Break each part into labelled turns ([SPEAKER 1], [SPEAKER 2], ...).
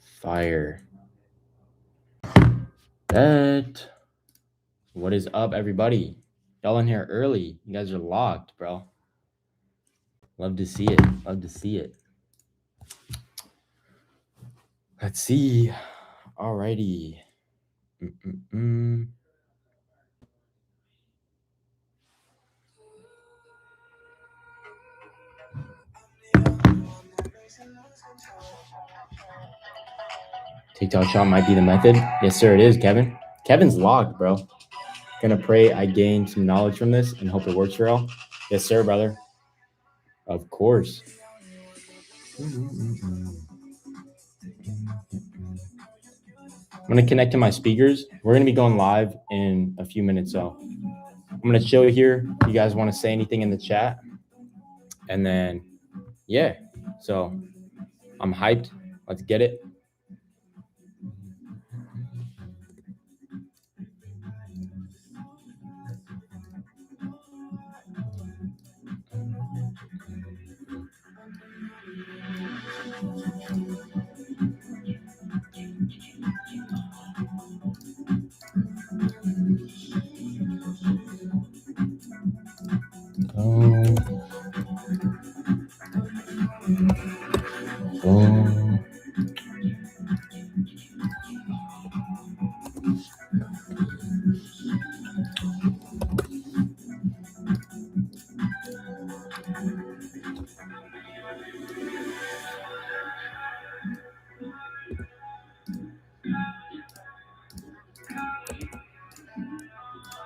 [SPEAKER 1] Fire. Bet. What is up, everybody? Y'all in here early. You guys are locked, bro. Love to see it. Love to see it. Let's see. Alrighty. TikTok shot might be the method. Yes, sir, it is, Kevin. Kevin's locked, bro. Gonna pray I gain some knowledge from this and hope it works for y'all. Yes, sir, brother. Of course. I'm gonna connect to my speakers. We're gonna be going live in a few minutes, so I'm gonna chill here. If you guys want to say anything in the chat, and then yeah. So I'm hyped. Let's get it.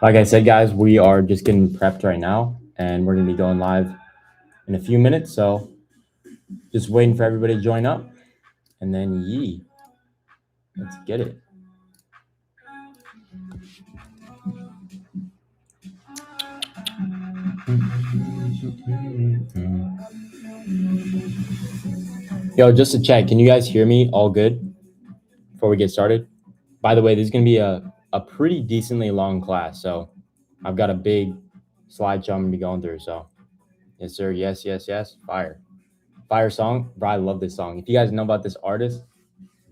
[SPEAKER 1] Like I said, guys, we are just getting prepped right now, and we're going to be going live in a few minutes. So just waiting for everybody to join up, and then let's get it. Yo, just to check, can you guys hear me all good before we get started? By the way, this is going to be a pretty decently long class, so I've got a big slideshow I'm going to be going through. So yes, sir. Yes. Fire song. Bro, I love this song. If you guys know about this artist,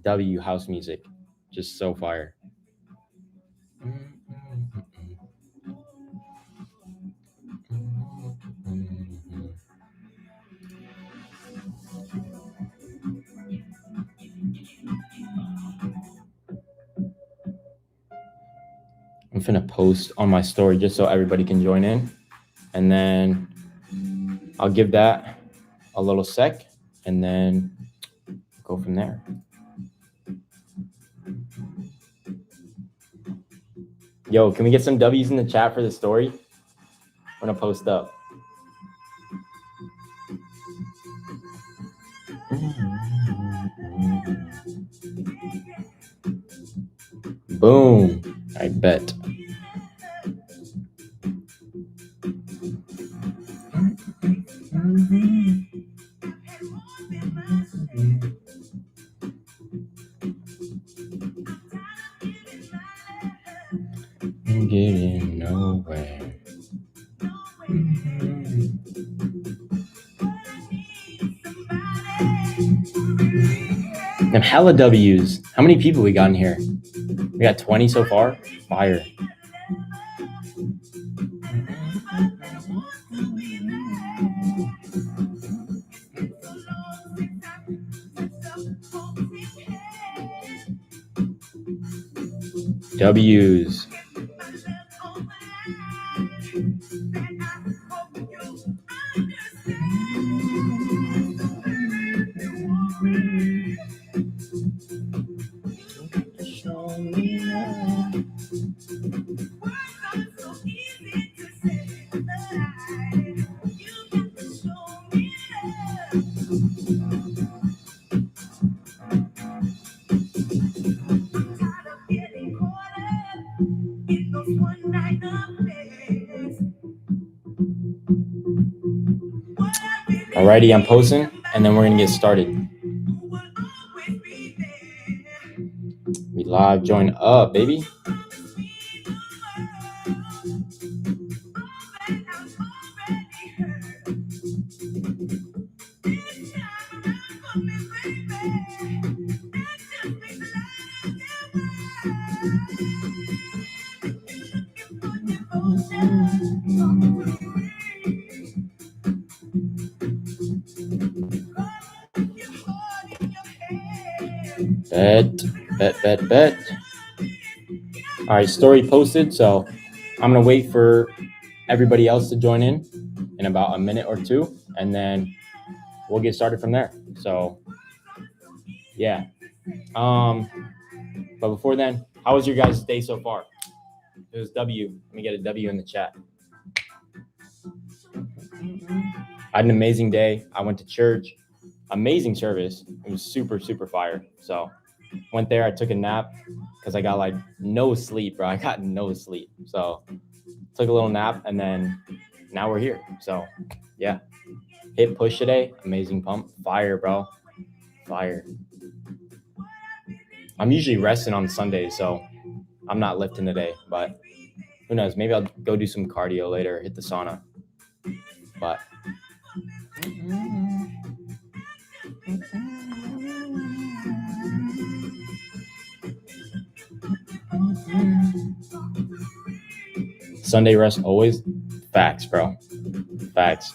[SPEAKER 1] W house music, just so fire. I'm finna post on my story just so everybody can join in, and then I'll give that a little sec, and then go from there. Yo, can we get some W's in the chat for the story? I'm gonna post up. Boom. I bet. I'm getting nowhere. Them hella W's. How many people we got in here? We got 20 so far. Fire. W's. Alrighty, I'm posting, and then we're gonna get started. We live, join up, baby. Bet. All right, story posted. So I'm gonna wait for everybody else to join in about a minute or two, and then we'll get started from there. So yeah. But before then, how was your guys' day so far? It was W. Let me get a W in the chat. I had an amazing day. I went to church. Amazing service. It was super fire. So went there. I took a nap because I got like no sleep, bro. I got no sleep. So took a little nap, and then now we're here. So yeah, hit push today. Amazing pump. Fire, bro. Fire. I'm usually resting on Sundays, so I'm not lifting today. But who knows? Maybe I'll go do some cardio later. Hit the sauna. But Sunday rest always. Facts, bro. Facts.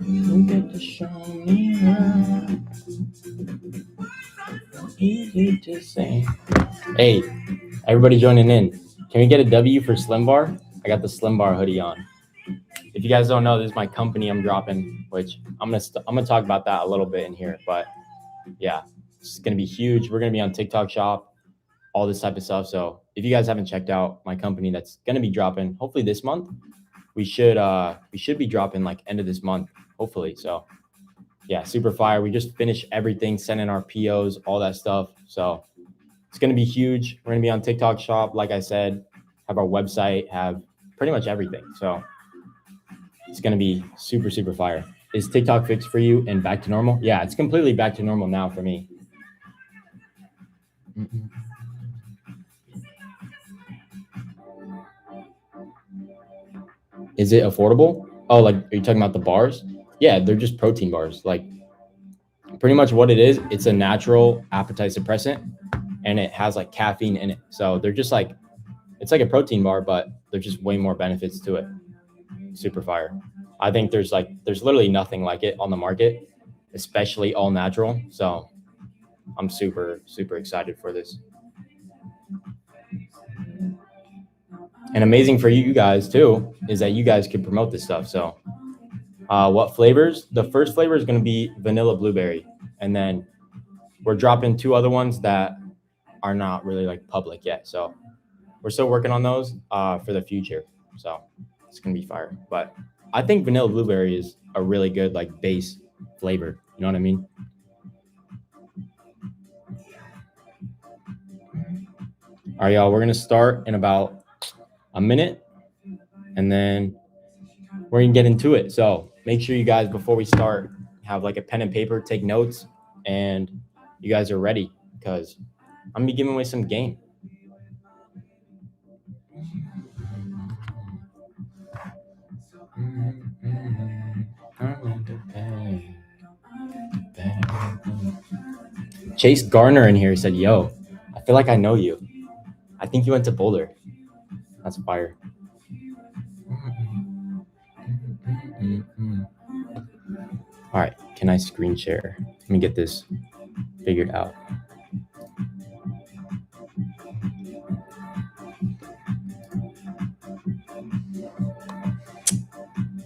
[SPEAKER 1] You get to show me love. Easy to say. Hey, everybody joining in. Can we get a W for Slim Bar? I got the Slim Bar hoodie on. If you guys don't know, this is my company I'm dropping, which I'm gonna talk about that a little bit in here. But yeah, it's gonna be huge. We're gonna be on TikTok Shop, all this type of stuff. So if you guys haven't checked out my company, that's gonna be dropping hopefully this month. We should be dropping like end of this month, hopefully. So yeah, super fire. We just finished everything, sending our POs, all that stuff. So it's going to be huge. We're going to be on TikTok Shop, like I said, have our website, have pretty much everything. So it's going to be super fire. Is TikTok fixed for you and back to normal? Yeah, it's completely back to normal now for me. Is it affordable? Oh, like, are you talking about the bars? Yeah, they're just protein bars. Like, pretty much what it is, it's a natural appetite suppressant, and it has like caffeine in it. So they're just like, it's like a protein bar, but there's just way more benefits to it. Super fire. I think there's literally nothing like it on the market, especially all natural. So I'm super excited for this. And amazing for you guys too is that you guys can promote this stuff. So what flavors? The first flavor is going to be vanilla blueberry, and then we're dropping 2 other ones that are not really like public yet. So we're still working on those for the future. So it's gonna be fire. But I think vanilla blueberry is a really good like base flavor. You know what I mean? All right, y'all. We're gonna start in about a minute, and then we're gonna get into it. So make sure you guys, before we start, have like a pen and paper, take notes, and you guys are ready because I'm gonna be giving away some game. Chase Garner in here said, "Yo, I feel like I know you. I think you went to Boulder." That's fire. All right, can I screen share? Let me get this figured out.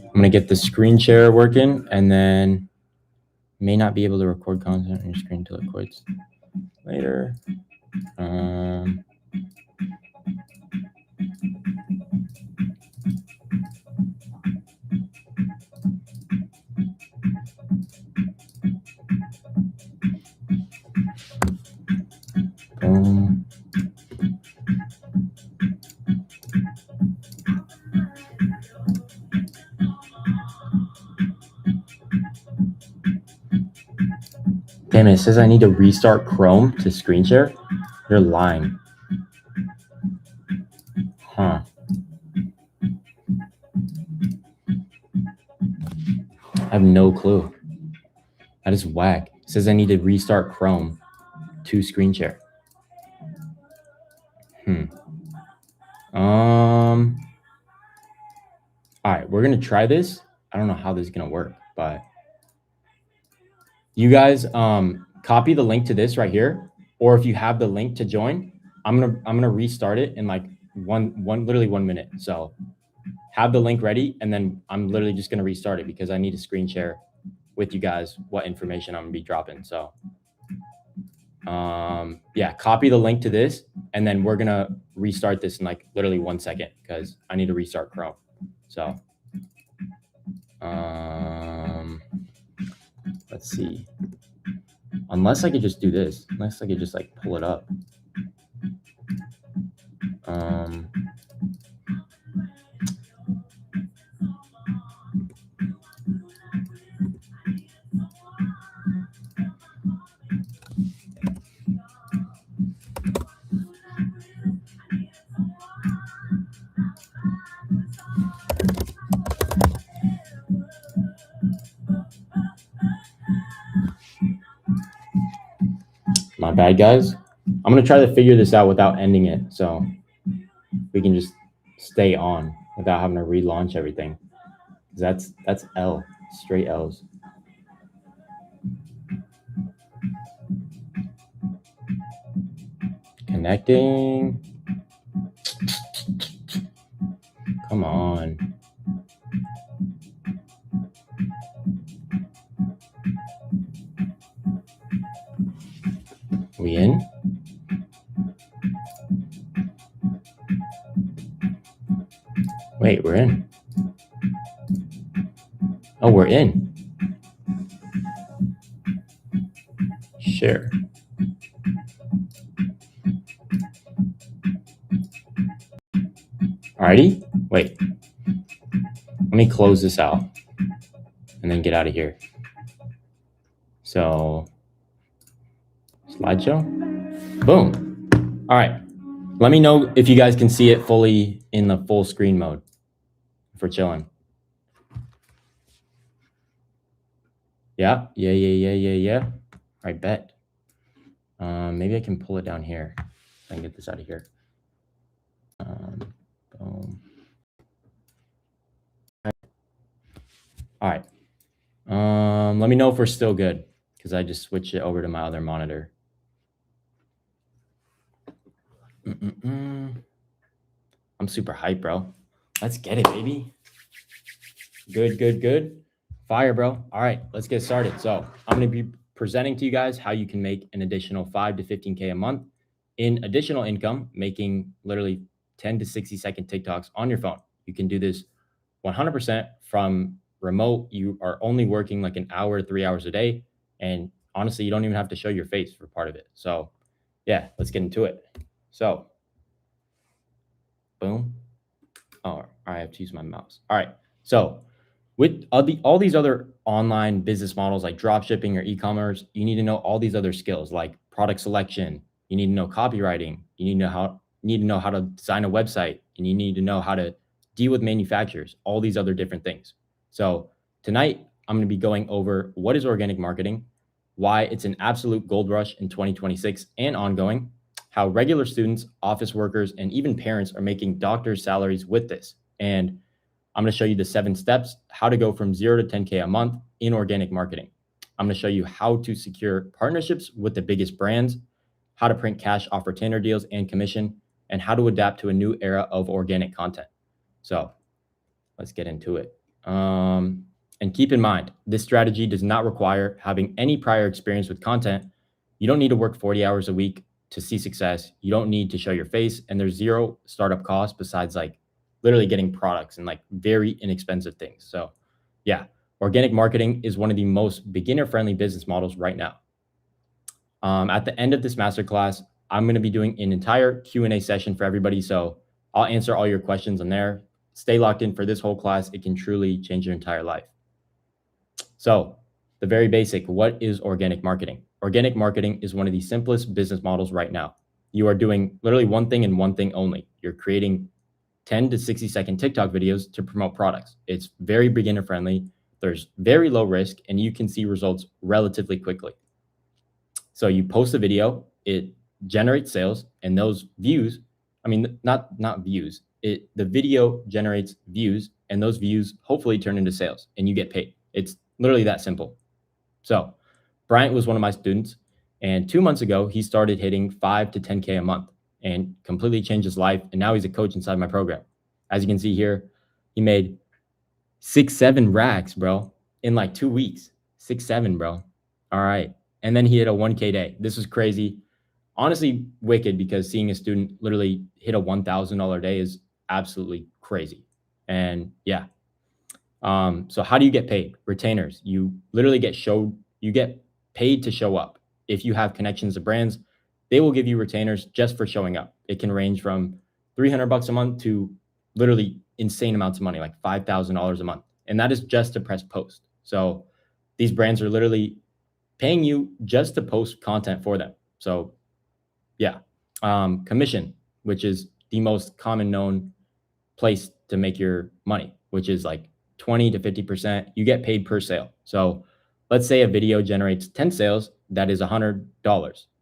[SPEAKER 1] I'm gonna get the screen share working, and then may not be able to record content on your screen until it quits later. Boom. Damn it, it says I need to restart Chrome to screen share. You're lying. Huh. I have no clue. That is whack. It says I need to restart Chrome to screen share. All right, we're gonna try this. I don't know how this is gonna work, but you guys copy the link to this right here, or if you have the link to join, I'm gonna restart it in like literally 1 minute. So have the link ready, and then I'm literally just gonna restart it because I need to screen share with you guys what information I'm gonna be dropping. So yeah, copy the link to this, and then we're gonna restart this in like literally 1 second because I need to restart Chrome. So let's see. Unless I could just do this. Unless I could just like pull it up. My bad, guys. I'm gonna try to figure this out without ending it, so we can just stay on without having to relaunch everything. That's L, straight L's. Connecting. Come on. We in? Wait, we're in. Oh, we're in. Sure. Alrighty. Wait. Let me close this out and then get out of here. So, slideshow. Boom. All right. Let me know if you guys can see it fully in the full screen mode for chilling. Yeah. All right, bet. Maybe I can pull it down here. I can get this out of here. Boom. All right. Let me know if we're still good because I just switched it over to my other monitor. I'm super hyped, bro. Let's get it, baby. Good. Fire, bro. All right, let's get started. So I'm going to be presenting to you guys how you can make an additional 5 to 15K a month in additional income, making literally 10 to 60-second TikToks on your phone. You can do this 100% from remote. You are only working like an hour to 3 hours a day. And honestly, you don't even have to show your face for part of it. So yeah, let's get into it. So boom. Oh, I have to use my mouse. All right. So with all these other online business models like drop shipping or e-commerce, you need to know all these other skills like product selection. You need to know copywriting. You need to know how to design a website, and you need to know how to deal with manufacturers, all these other different things. So tonight, I'm going to be going over what is organic marketing, why it's an absolute gold rush in 2026 and ongoing, how regular students, office workers, and even parents are making doctors' salaries with this. And I'm going to show you the 7 steps, how to go from 0 to 10K a month in organic marketing. I'm going to show you how to secure partnerships with the biggest brands, how to print cash off retainer deals and commission, and how to adapt to a new era of organic content. So let's get into it. And keep in mind, this strategy does not require having any prior experience with content. You don't need to work 40 hours a week to see success. You don't need to show your face, and there's 0 startup costs besides like literally getting products and like very inexpensive things. So yeah, organic marketing is one of the most beginner-friendly business models right now. At the end of this masterclass, I'm going to be doing an entire Q&A session for everybody. So I'll answer all your questions on there. Stay locked in for this whole class. It can truly change your entire life. So the very basic, what is organic marketing? Organic marketing is one of the simplest business models right now. You are doing literally one thing and one thing only. You're creating 10 to 60-second TikTok videos to promote products. It's very beginner friendly. There's very low risk, and you can see results relatively quickly. So you post a video, it generates sales, and those views I mean, not views. The video generates views, and those views hopefully turn into sales, and you get paid. It's literally that simple. So, Bryant was one of my students, and 2 months ago, he started hitting 5 to 10K a month and completely changed his life. And now he's a coach inside my program. As you can see here, he made 6, 7 racks, bro, in like 2 weeks. 6, 7, bro. All right. And then he hit a 1K day. This was crazy. Honestly, wicked, because seeing a student literally hit a $1,000 day is absolutely crazy. And yeah. So how do you get paid? Retainers. You literally you get paid to show up. If you have connections to brands, they will give you retainers just for showing up. It can range from $300 a month to literally insane amounts of money, like $5,000 a month. And that is just to press post. So these brands are literally paying you just to post content for them. So yeah. Commission, which is the most common known place to make your money, which is like 20 to 50%. You get paid per sale. So let's say a video generates 10 sales, that is $100.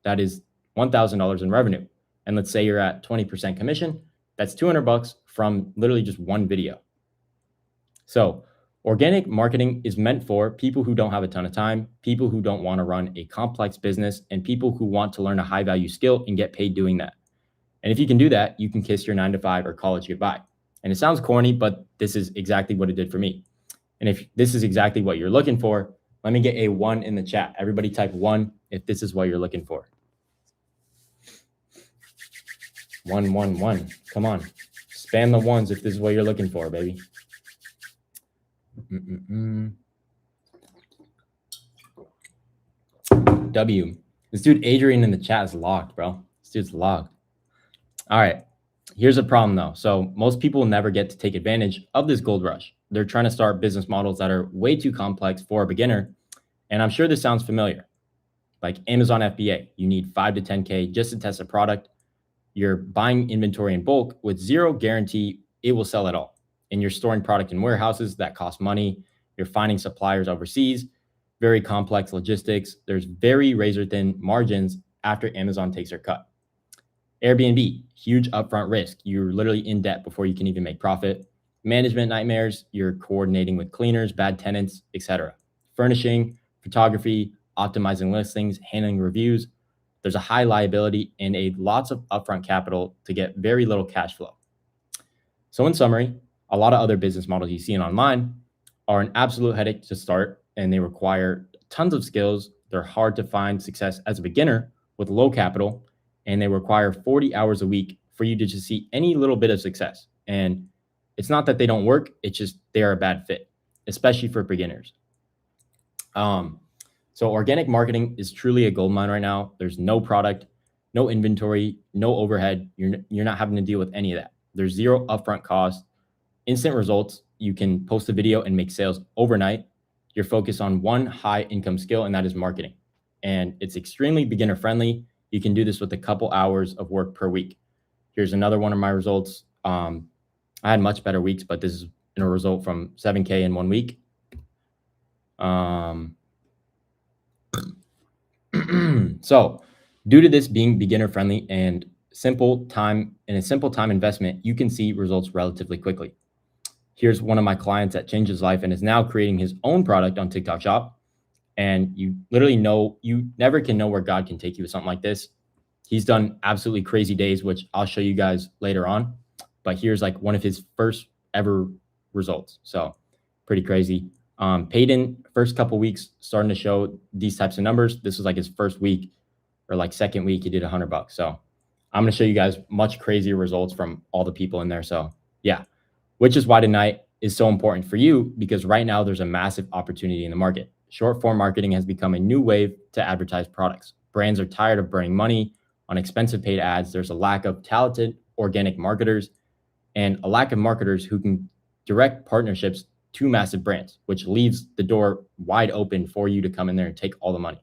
[SPEAKER 1] That is $1,000 in revenue. And let's say you're at 20% commission, that's $200 from literally just one video. So organic marketing is meant for people who don't have a ton of time, people who don't want to run a complex business, and people who want to learn a high value skill and get paid doing that. And if you can do that, you can kiss your 9 to 5 or college goodbye. And it sounds corny, but this is exactly what it did for me. And if this is exactly what you're looking for, let me get a 1 in the chat. Everybody type 1 if this is what you're looking for. 1, 1, 1. Come on. Spam the ones if this is what you're looking for, baby. W. This dude Adrian in the chat is locked, bro. This dude's locked. All right. Here's a problem though. So most people never get to take advantage of this gold rush. They're trying to start business models that are way too complex for a beginner. And I'm sure this sounds familiar. Like Amazon FBA, you need 5 to 10K just to test a product. You're buying inventory in bulk with zero guarantee it will sell at all. And you're storing product in warehouses that cost money. You're finding suppliers overseas, very complex logistics. There's very razor thin margins after Amazon takes their cut. Airbnb, huge upfront risk. You're literally in debt before you can even make profit. Management nightmares, you're coordinating with cleaners, bad tenants, etc. Furnishing, photography, optimizing listings, handling reviews. There's a high liability and lots of upfront capital to get very little cash flow. So in summary, a lot of other business models you see online are an absolute headache to start, and they require tons of skills. They're hard to find success as a beginner with low capital, and they require 40 hours a week for you to just see any little bit of success. And it's not that they don't work, it's just they are a bad fit, especially for beginners. So organic marketing is truly a gold mine right now. There's no product, no inventory, no overhead. You're not having to deal with any of that. There's zero upfront cost, instant results. You can post a video and make sales overnight. You're focused on one high income skill, and that is marketing. And it's extremely beginner friendly. You can do this with a couple hours of work per week. Here's another one of my results. I had much better weeks, but this is a result from 7K in 1 week. So due to this being beginner friendly and a simple time investment, you can see results relatively quickly. Here's one of my clients that changed his life and is now creating his own product on TikTok Shop. And you never can know where God can take you with something like this. He's done absolutely crazy days, which I'll show you guys later on. But here's like one of his first ever results. So pretty crazy. Paid in first couple weeks, starting to show these types of numbers. This was like his first week or like second week, he did $100. So I'm going to show you guys much crazier results from all the people in there. So yeah, which is why tonight is so important for you, because right now there's a massive opportunity in the market. Short form marketing has become a new wave to advertise products. Brands are tired of burning money on expensive paid ads. There's a lack of talented organic marketers and a lack of marketers who can direct partnerships to massive brands, which leaves the door wide open for you to come in there and take all the money.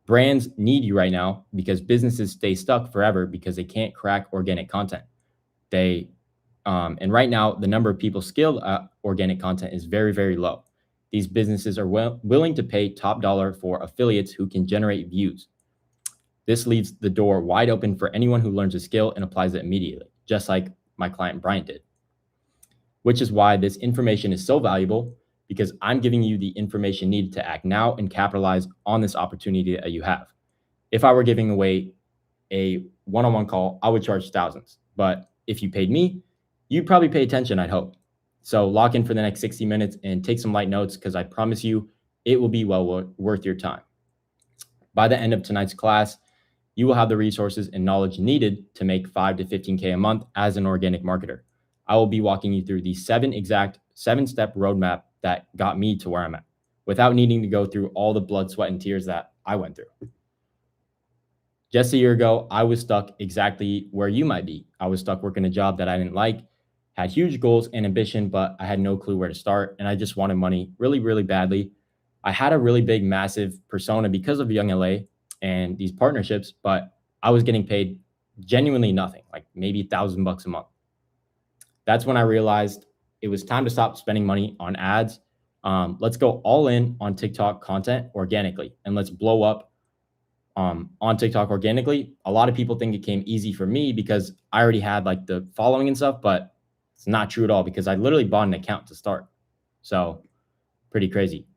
[SPEAKER 1] Brands need you right now because businesses stay stuck forever because they can't crack organic content. And right now, the number of people skilled at organic content is very, very low. These businesses are willing to pay top dollar for affiliates who can generate views. This leaves the door wide open for anyone who learns a skill and applies it immediately, just like my client Bryant did. Which is why this information is so valuable, because I'm giving you the information needed to act now and capitalize on this opportunity that you have. If I were giving away a one-on-one call, I would charge thousands. But if you paid me, you'd probably pay attention, I'd hope. So lock in for the next 60 minutes and take some light notes, because I promise you it will be well worth your time. By the end of tonight's class, you will have the resources and knowledge needed to make 5 to 15K a month as an organic marketer. I will be walking you through the 7-step roadmap that got me to where I'm at, without needing to go through all the blood, sweat, and tears that I went through. Just a year ago, I was stuck exactly where you might be. I was stuck working a job that I didn't like, had huge goals and ambition, but I had no clue where to start, and I just wanted money really, really badly. I had a really big, massive persona because of Young LA and these partnerships, but I was getting paid genuinely nothing, like maybe $1,000 a month. That's when I realized it was time to stop spending money on ads. Let's go all in on TikTok content organically, and let's blow up on TikTok organically. A lot of people think it came easy for me because I already had like the following and stuff, but it's not true at all, because I literally bought an account to start. So pretty crazy.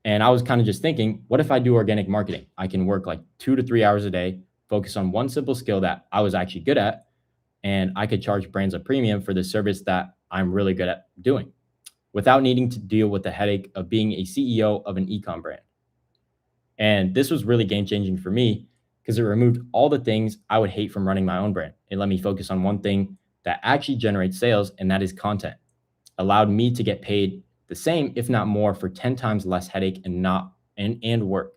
[SPEAKER 1] And I was kind of just thinking, what if I do organic marketing? I can work like 2 to 3 hours a day, focus on one simple skill that I was actually good at, and I could charge brands a premium for the service that I'm really good at doing, without needing to deal with the headache of being a CEO of an e-com brand. And this was really game-changing for me, because it removed all the things I would hate from running my own brand. It let me focus on one thing that actually generates sales, and that is content. Allowed me to get paid the same, if not more, for 10 times less headache and work.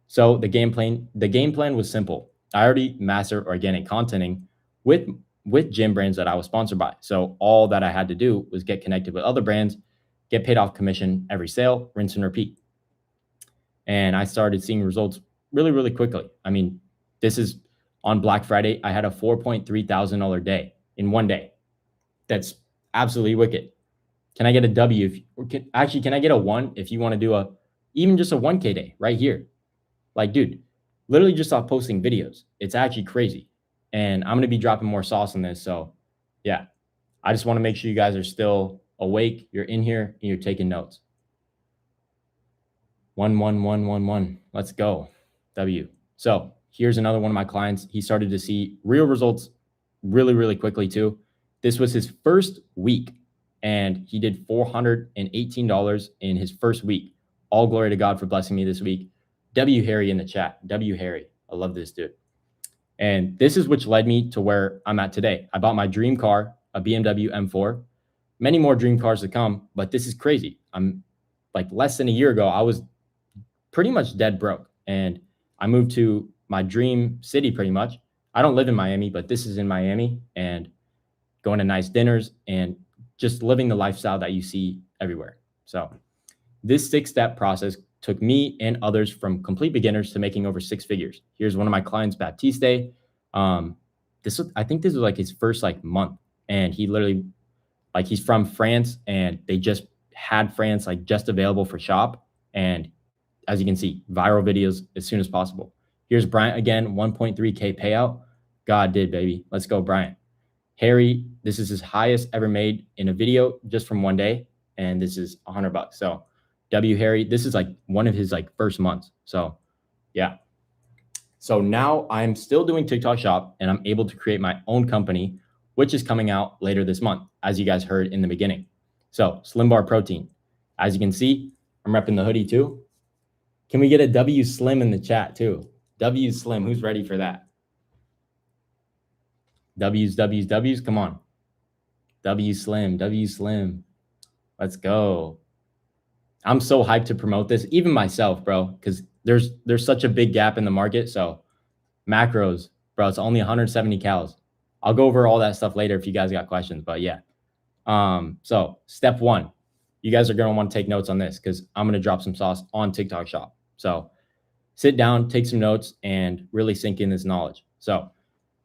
[SPEAKER 1] So the game plan was simple. I already mastered organic contenting with gym brands that I was sponsored by. So all that I had to do was get connected with other brands, get paid off commission every sale, rinse and repeat. And I started seeing results really, really quickly. I mean, this is on Black Friday. I had a $4,300 day in one day. That's absolutely wicked. Can I get a W? Can I get a 1 if you want to do even just a 1K day right here? Like, dude, literally just stop posting videos. It's actually crazy. And I'm going to be dropping more sauce on this. So yeah, I just want to make sure you guys are still awake. You're in here and you're taking notes. 1, 1, 1, 1, 1. Let's go. W. So here's another one of my clients. He started to see real results really, really quickly too. This was his first week, and he did $418 in his first week. All glory to God for blessing me this week. W Harry in the chat. W Harry. I love this dude. And this is which led me to where I'm at today. I bought my dream car, a BMW M4. Many more dream cars to come, but this is crazy. I'm like less than a year ago, I was pretty much dead broke. And I moved to my dream city pretty much. I don't live in Miami, but this is in Miami, and going to nice dinners and just living the lifestyle that you see everywhere. So this 6-step process took me and others from complete beginners to making over 6 figures. Here's one of my clients, Baptiste. I think this was like his first like month, and he literally, like, he's from France, and they just had France like just available for shop. And as you can see, viral videos as soon as possible. Here's Bryant again, 1.3K payout. God did, baby. Let's go, Bryant. Harry, this is his highest ever made in a video just from one day, and this is $100. So W Harry, this is like one of his like first months. So yeah. So now I'm still doing TikTok shop, and I'm able to create my own company, which is coming out later this month, as you guys heard in the beginning. So Slim Bar Protein, as you can see, I'm repping the hoodie too. Can we get a W Slim in the chat too? W Slim, who's ready for that? W's, come on. W Slim. Let's go. I'm so hyped to promote this, even myself, bro, because there's such a big gap in the market. So macros, bro, it's only 170 calories. I'll go over all that stuff later if you guys got questions, but yeah. So step 1, you guys are going to want to take notes on this, because I'm going to drop some sauce on TikTok shop. So sit down, take some notes, and really sink in this knowledge. So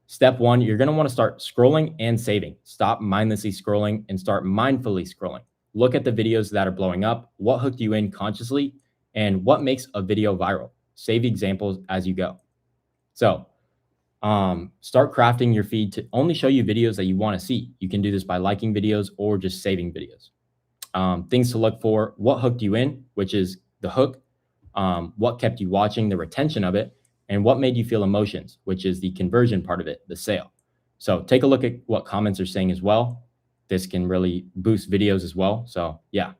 [SPEAKER 1] step 1, you're going to want to start scrolling and saving. Stop mindlessly scrolling and start mindfully scrolling. Look at the videos that are blowing up, what hooked you in consciously, and what makes a video viral. Save examples as you go. So start crafting your feed to only show you videos that you want to see. You can do this by liking videos or just saving videos. Things to look for: what hooked you in, which is the hook, what kept you watching, the retention of it, and what made you feel emotions, which is the conversion part of it, the sale. So take a look at what comments are saying as well. This can really boost videos as well. So yeah.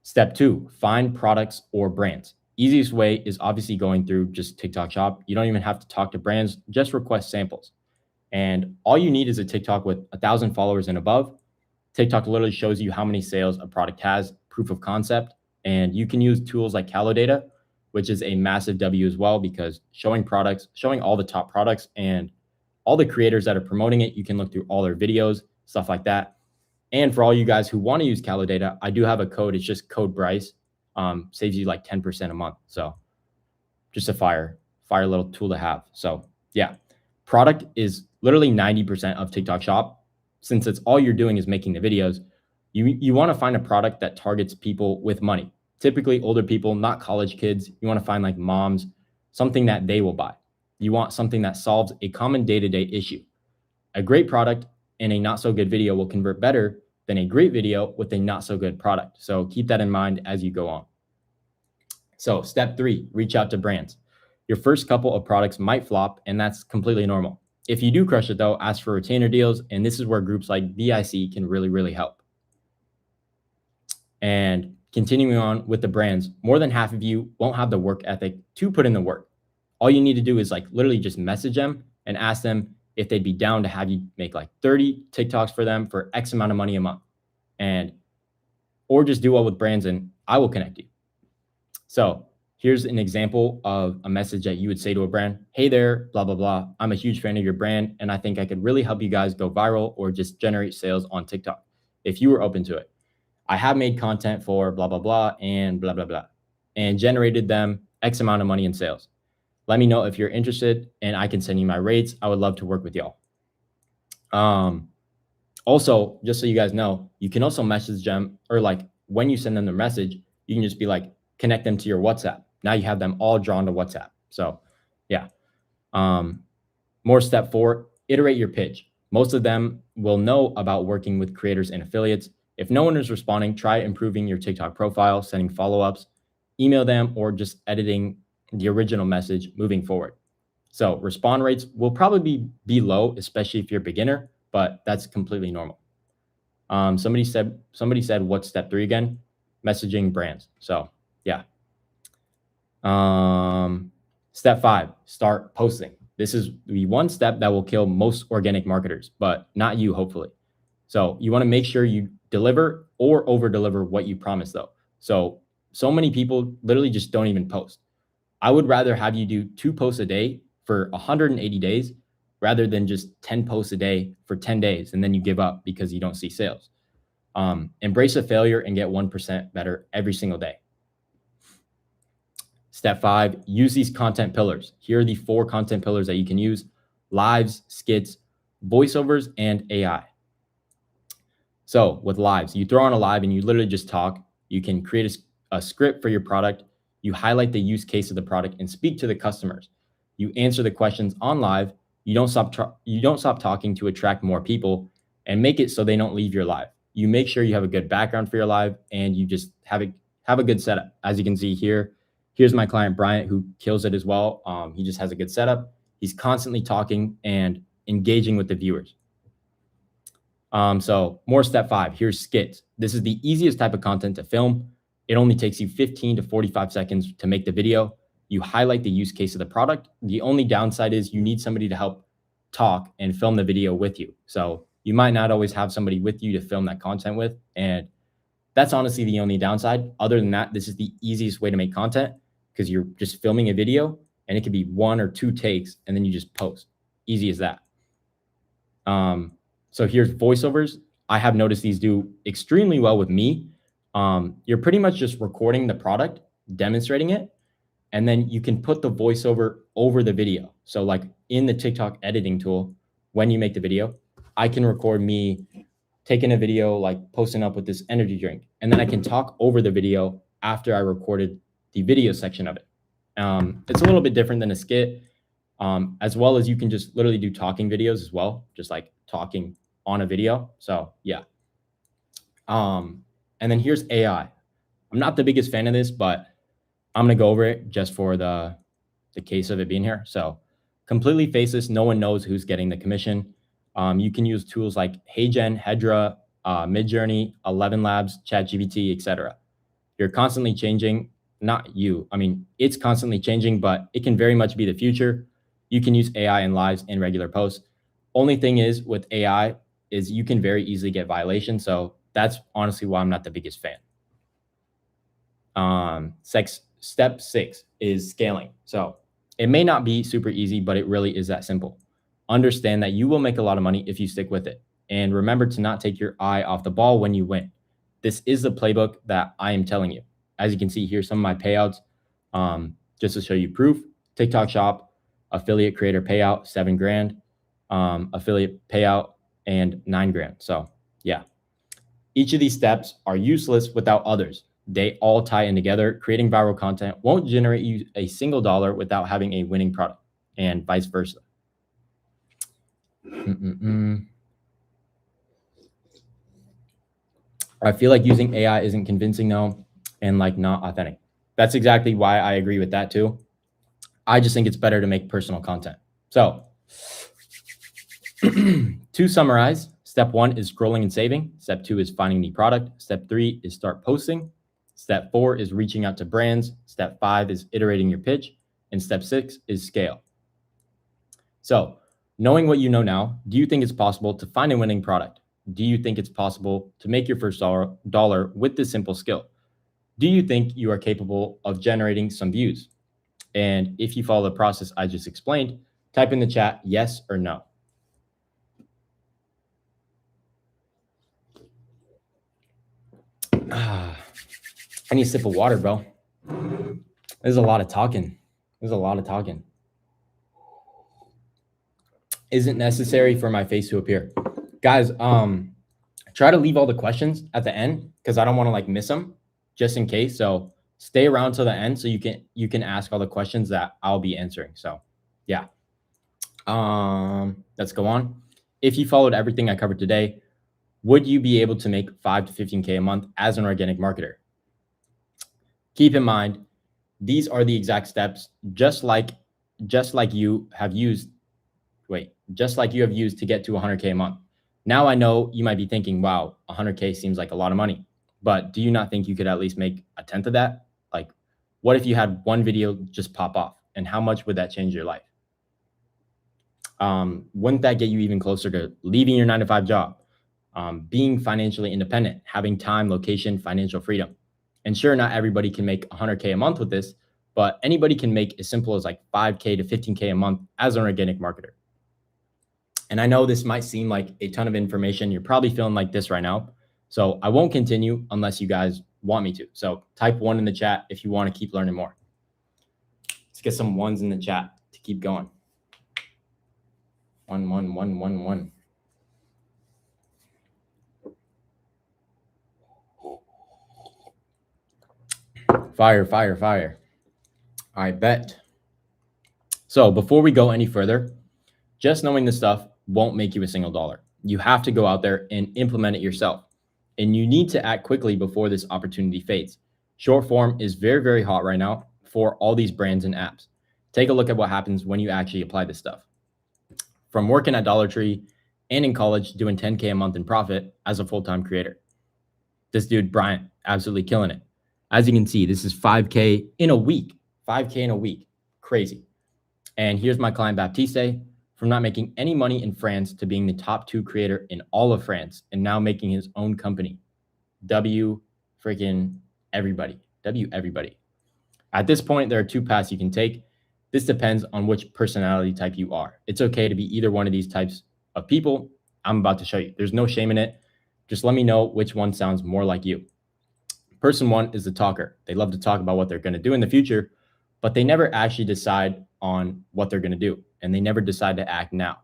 [SPEAKER 1] Step 2, find products or brands. Easiest way is obviously going through just TikTok Shop. You don't even have to talk to brands, just request samples. And all you need is a TikTok with 1,000 followers and above. TikTok literally shows you how many sales a product has, proof of concept, and you can use tools like Data, which is a massive W as well, because showing products, showing all the top products and all the creators that are promoting it, you can look through all their videos, stuff like that. And for all you guys who want to use Data, I do have a code. It's just code Bryce. Saves you like 10% a month. So just a fire little tool to have. So yeah, product is literally 90% of TikTok Shop. Since it's all you're doing is making the videos, you want to find a product that targets people with money, typically older people, not college kids. You want to find like moms, something that they will buy. You want something that solves a common day-to-day issue. A great product and a not so good video will convert better than a great video with a not so good product. So keep that in mind as you go on. So step 3, reach out to brands. Your first couple of products might flop, and that's completely normal. If you do crush it though, ask for retainer deals. And this is where groups like BIC can really, really help. And continuing on with the brands, more than half of you won't have the work ethic to put in the work. All you need to do is like literally just message them and ask them if they'd be down to have you make like 30 TikToks for them for X amount of money a month. Or just do well with brands and I will connect you. So here's an example of a message that you would say to a brand. Hey there, blah, blah, blah. I'm a huge fan of your brand, and I think I could really help you guys go viral or just generate sales on TikTok if you were open to it. I have made content for blah, blah, blah, and blah, blah, blah, and generated them X amount of money in sales. Let me know if you're interested, and I can send you my rates. I would love to work with y'all. Also, just so you guys know, you can also message them, or like when you send them the message, you can just be like, connect them to your WhatsApp. Now you have them all drawn to WhatsApp. So yeah. More step 4, iterate your pitch. Most of them will know about working with creators and affiliates. If no one is responding, try improving your TikTok profile, sending follow-ups, email them, or just editing the original message moving forward. So respond rates will probably be low, especially if you're a beginner, but that's completely normal. Somebody said, what's step 3 again? Messaging brands. So yeah. Step 5, start posting. This is the one step that will kill most organic marketers, but not you, hopefully. So you want to make sure you deliver or over deliver what you promise though. So many people literally just don't even post. I would rather have you do 2 posts a day for 180 days rather than just 10 posts a day for 10 days. And then you give up because you don't see sales. Embrace a failure and get 1% better every single day. Step 5, use these content pillars. Here are the 4 content pillars that you can use: lives, skits, voiceovers, and AI. So with lives, you throw on a live and you literally just talk. You can create a script for your product. You highlight the use case of the product and speak to the customers. You answer the questions on live. You don't stop talking to attract more people and make it so they don't leave your live. You make sure you have a good background for your live and you just have a good setup. As you can see here, here's my client, Bryant, who kills it as well. He just has a good setup. He's constantly talking and engaging with the viewers. So more step 5, here's skits. This is the easiest type of content to film. It only takes you 15 to 45 seconds to make the video. You highlight the use case of the product. The only downside is you need somebody to help talk and film the video with you. So you might not always have somebody with you to film that content with. And that's honestly the only downside. Other than that, this is the easiest way to make content because you're just filming a video and it could be 1 or 2 takes and then you just post. Easy as that. So here's voiceovers. I have noticed these do extremely well with me. You're pretty much just recording the product, demonstrating it, and then you can put the voiceover over the video. So like in the TikTok editing tool, when you make the video, I can record me taking a video, like posting up with this energy drink, and then I can talk over the video after I recorded the video section of it. It's a little bit different than a skit. as well as you can just literally do talking videos as well, just like talking on a video. So yeah. And then here's AI. I'm not the biggest fan of this, but I'm gonna go over it just for the case of it being here. So completely faceless, no one knows who's getting the commission. You can use tools like HeyGen, Hedra, Midjourney, 11 Labs, ChatGPT, etc. You're constantly changing. Not you. I mean, it's constantly changing, but it can very much be the future. You can use AI in lives and regular posts. Only thing is with AI is you can very easily get violations. So that's honestly why I'm not the biggest fan. Step 6 is scaling. So it may not be super easy, but it really is that simple. Understand that you will make a lot of money if you stick with it. And remember to not take your eye off the ball when you win. This is the playbook that I am telling you. As you can see here, some of my payouts, just to show you proof. TikTok shop, affiliate creator payout, 7 grand, affiliate payout, and 9 grand. So yeah, each of these steps are useless without others. They all tie in together. Creating viral content won't generate you a single dollar without having a winning product, and vice versa. I feel like using AI isn't convincing though, and like not authentic. That's exactly why I agree with that too. I just think it's better to make personal content. So to summarize, step 1 is scrolling and saving. Step 2 is finding the product. Step 3 is start posting. Step 4 is reaching out to brands. Step 5 is iterating your pitch. And step 6 is scale. So knowing what you know now, do you think it's possible to find a winning product? Do you think it's possible to make your first dollar with this simple skill? Do you think you are capable of generating some views? And if you follow the process I just explained, type in the chat yes or no. I need a sip of water, bro. There's a lot of talking. Isn't necessary for my face to appear. Guys, try to leave all the questions at the end because I don't want to like miss them just in case. So stay around till the end so you can ask all the questions that I'll be answering. So yeah. Let's go on. If you followed everything I covered today, would you be able to make 5 to 15K a month as an organic marketer? Keep in mind, these are the exact steps, just like you have used to get to 100K a month. Now I know you might be thinking, wow, 100K seems like a lot of money, but do you not think you could at least make a tenth of that? Like, what if you had one video just pop off, and how much would that change your life? Wouldn't that get you even closer to leaving your 9-to-5 job, being financially independent, having time, location, financial freedom? And sure, not everybody can make 100K a month with this, but anybody can make as simple as like 5K to 15K a month as an organic marketer. And I know this might seem like a ton of information. You're probably feeling like this right now. So I won't continue unless you guys want me to. So type 1 in the chat if you want to keep learning more. Let's get some 1s in the chat to keep going. 1, 1, 1, 1, 1. Fire, fire, fire. I bet. So before we go any further, just knowing this stuff won't make you a single dollar. You have to go out there and implement it yourself. And you need to act quickly before this opportunity fades. Short form is very, very hot right now for all these brands and apps. Take a look at what happens when you actually apply this stuff. From working at Dollar Tree and in college doing 10K a month in profit as a full-time creator. This dude, Bryant, absolutely killing it. As you can see, this is 5K in a week. 5K in a week. Crazy. And here's my client Baptiste, from not making any money in France to being the top 2 creator in all of France and now making his own company. W freaking everybody. W everybody. At this point, there are 2 paths you can take. This depends on which personality type you are. It's okay to be either one of these types of people. I'm about to show you. There's no shame in it. Just let me know which one sounds more like you. Person 1 is the talker. They love to talk about what they're going to do in the future, but they never actually decide on what they're going to do, and they never decide to act now.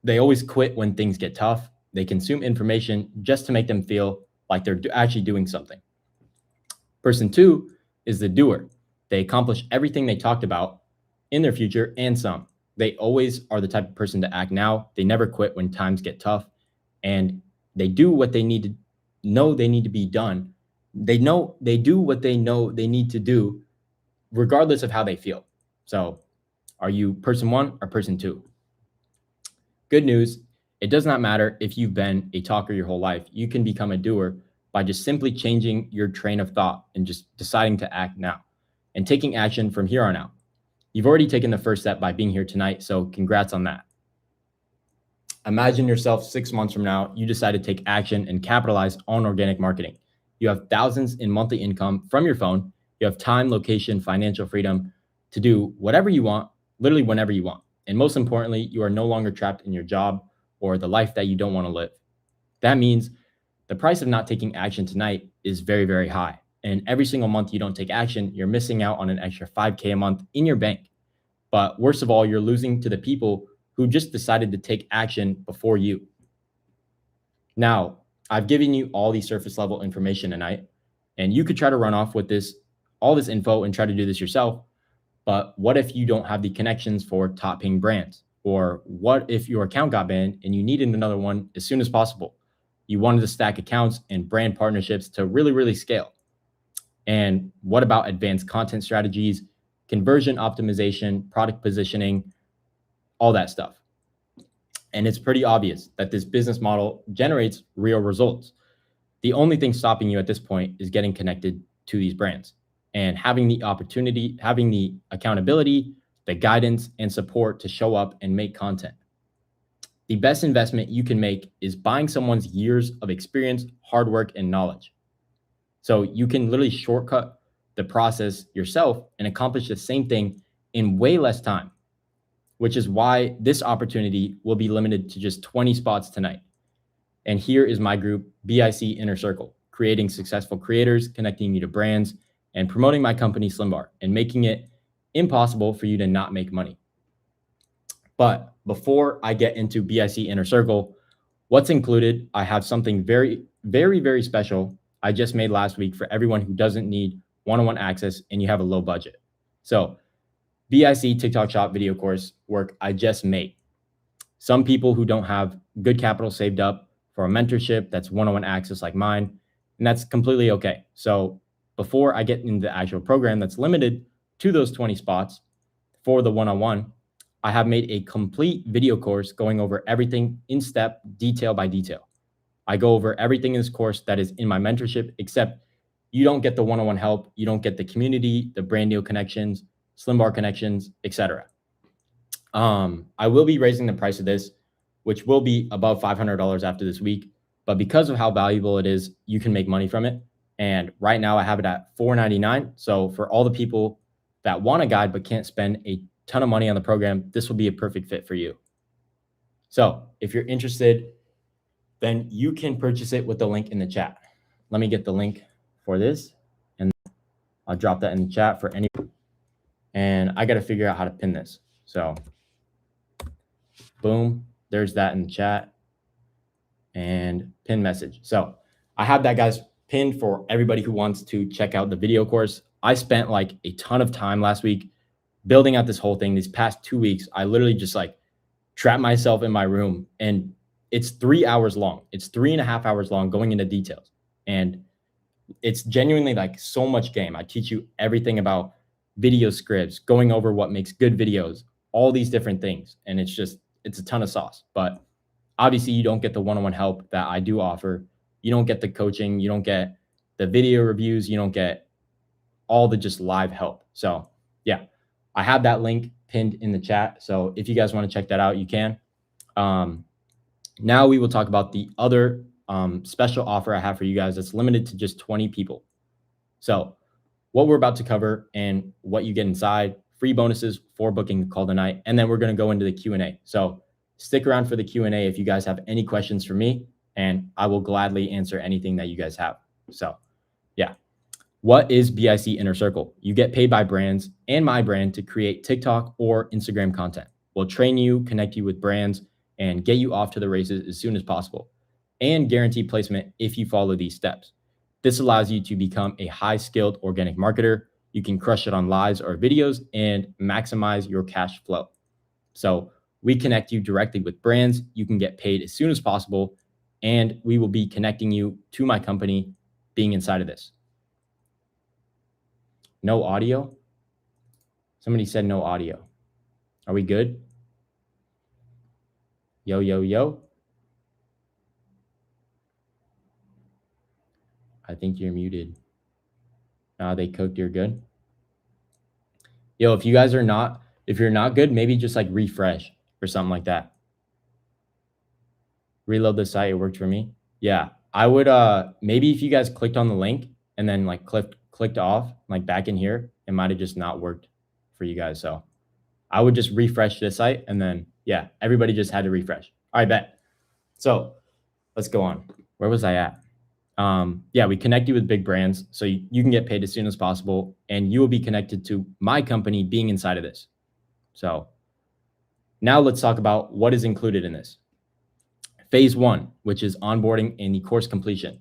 [SPEAKER 1] They always quit when things get tough. They consume information just to make them feel like they're actually doing something. Person 2 is the doer. They accomplish everything they talked about, in their future and some. They always are the type of person to act now. They never quit when times get tough, and they do what they need to know they need to be done. They do what they know they need to do, regardless of how they feel. So, are you person one or person two? Good news, it does not matter if you've been a talker your whole life. You can become a doer by just simply changing your train of thought and just deciding to act now and taking action from here on out. You've already taken the first step by being here tonight, so congrats on that. Imagine yourself 6 months from now, you decide to take action and capitalize on organic marketing. You have thousands in monthly income from your phone. You have time, location, financial freedom to do whatever you want, literally whenever you want. And most importantly, you are no longer trapped in your job or the life that you don't want to live. That means the price of not taking action tonight is very, very high. And every single month you don't take action, you're missing out on an extra 5K a month in your bank. But worst of all, you're losing to the people who just decided to take action before you. Now, I've given you all the surface level information tonight, and you could try to run off with all this info and try to do this yourself. But what if you don't have the connections for top paying brands? Or what if your account got banned and you needed another one as soon as possible? You wanted to stack accounts and brand partnerships to really, really scale. And what about advanced content strategies, conversion optimization, product positioning, all that stuff? And it's pretty obvious that this business model generates real results. The only thing stopping you at this point is getting connected to these brands and having the opportunity, having the accountability, the guidance, and support to show up and make content. The best investment you can make is buying someone's years of experience, hard work, and knowledge. So you can literally shortcut the process yourself and accomplish the same thing in way less time, which is why this opportunity will be limited to just 20 spots tonight. And here is my group, BIC Inner Circle, creating successful creators, connecting you to brands, and promoting my company, SlimBar, and making it impossible for you to not make money. But before I get into BIC Inner Circle, what's included, I have something very, very, very special I just made last week for everyone who doesn't need one-on-one access and you have a low budget. So BIC TikTok Shop video course work I just made. Some people who don't have good capital saved up for a mentorship that's one-on-one access like mine, and that's completely okay. So before I get into the actual program that's limited to those 20 spots for the one-on-one, I have made a complete video course going over everything in step, detail by detail. I go over everything in this course that is in my mentorship, except you don't get the one-on-one help, you don't get the community, the brand deal connections, SlimBar connections, etc. I will be raising the price of this, which will be above $500 after this week. But because of how valuable it is, you can make money from it. And right now I have it at $499. So for all the people that want a guide but can't spend a ton of money on the program, this will be a perfect fit for you. So if you're interested, then you can purchase it with the link in the chat. Let me get the link for this, and I'll drop that in the chat for anyone. And I got to figure out how to pin this. So boom, there's that in the chat and pin message. So I have that, guys, pinned for everybody who wants to check out the video course. I spent like a ton of time last week building out this whole thing. These past 2 weeks, I literally just like trapped myself in my room, and it's 3 hours long. It's 3.5 hours long going into details. And it's genuinely like so much game. I teach you everything about video scripts, going over what makes good videos, all these different things. And it's a ton of sauce. But obviously you don't get the one-on-one help that I do offer. You don't get the coaching. You don't get the video reviews. You don't get all the just live help. So yeah, I have that link pinned in the chat. So if you guys want to check that out, you can. Now we will talk about the other special offer I have for you guys that's limited to just 20 people. So what we're about to cover and what you get inside, free bonuses for booking the call tonight, and then we're going to go into the Q&A. So stick around for the Q&A if you guys have any questions for me, and I will gladly answer anything that you guys have. So yeah. What is BIC Inner Circle? You get paid by brands and my brand to create TikTok or Instagram content. We'll train you, connect you with brands, and get you off to the races as soon as possible, and guarantee placement if you follow these steps. This allows you to become a high-skilled organic marketer. You can crush it on lives or videos and maximize your cash flow. So we connect you directly with brands. You can get paid as soon as possible, and we will be connecting you to my company being inside of this. No audio? Somebody said no audio. Are we good? Yo, yo, yo. I think you're muted. They cooked, you're good. Yo, if you're not good, maybe just like refresh or something like that. Reload the site, it worked for me. Yeah, I would maybe if you guys clicked on the link and then like clicked off like back in here, it might have just not worked for you guys. So I would just refresh this site and then yeah, everybody just had to refresh. All right, bet. So let's go on. Where was I at? Yeah, we connect you with big brands so you can get paid as soon as possible, and you will be connected to my company being inside of this. So now let's talk about what is included in this. Phase 1, which is onboarding and the course completion.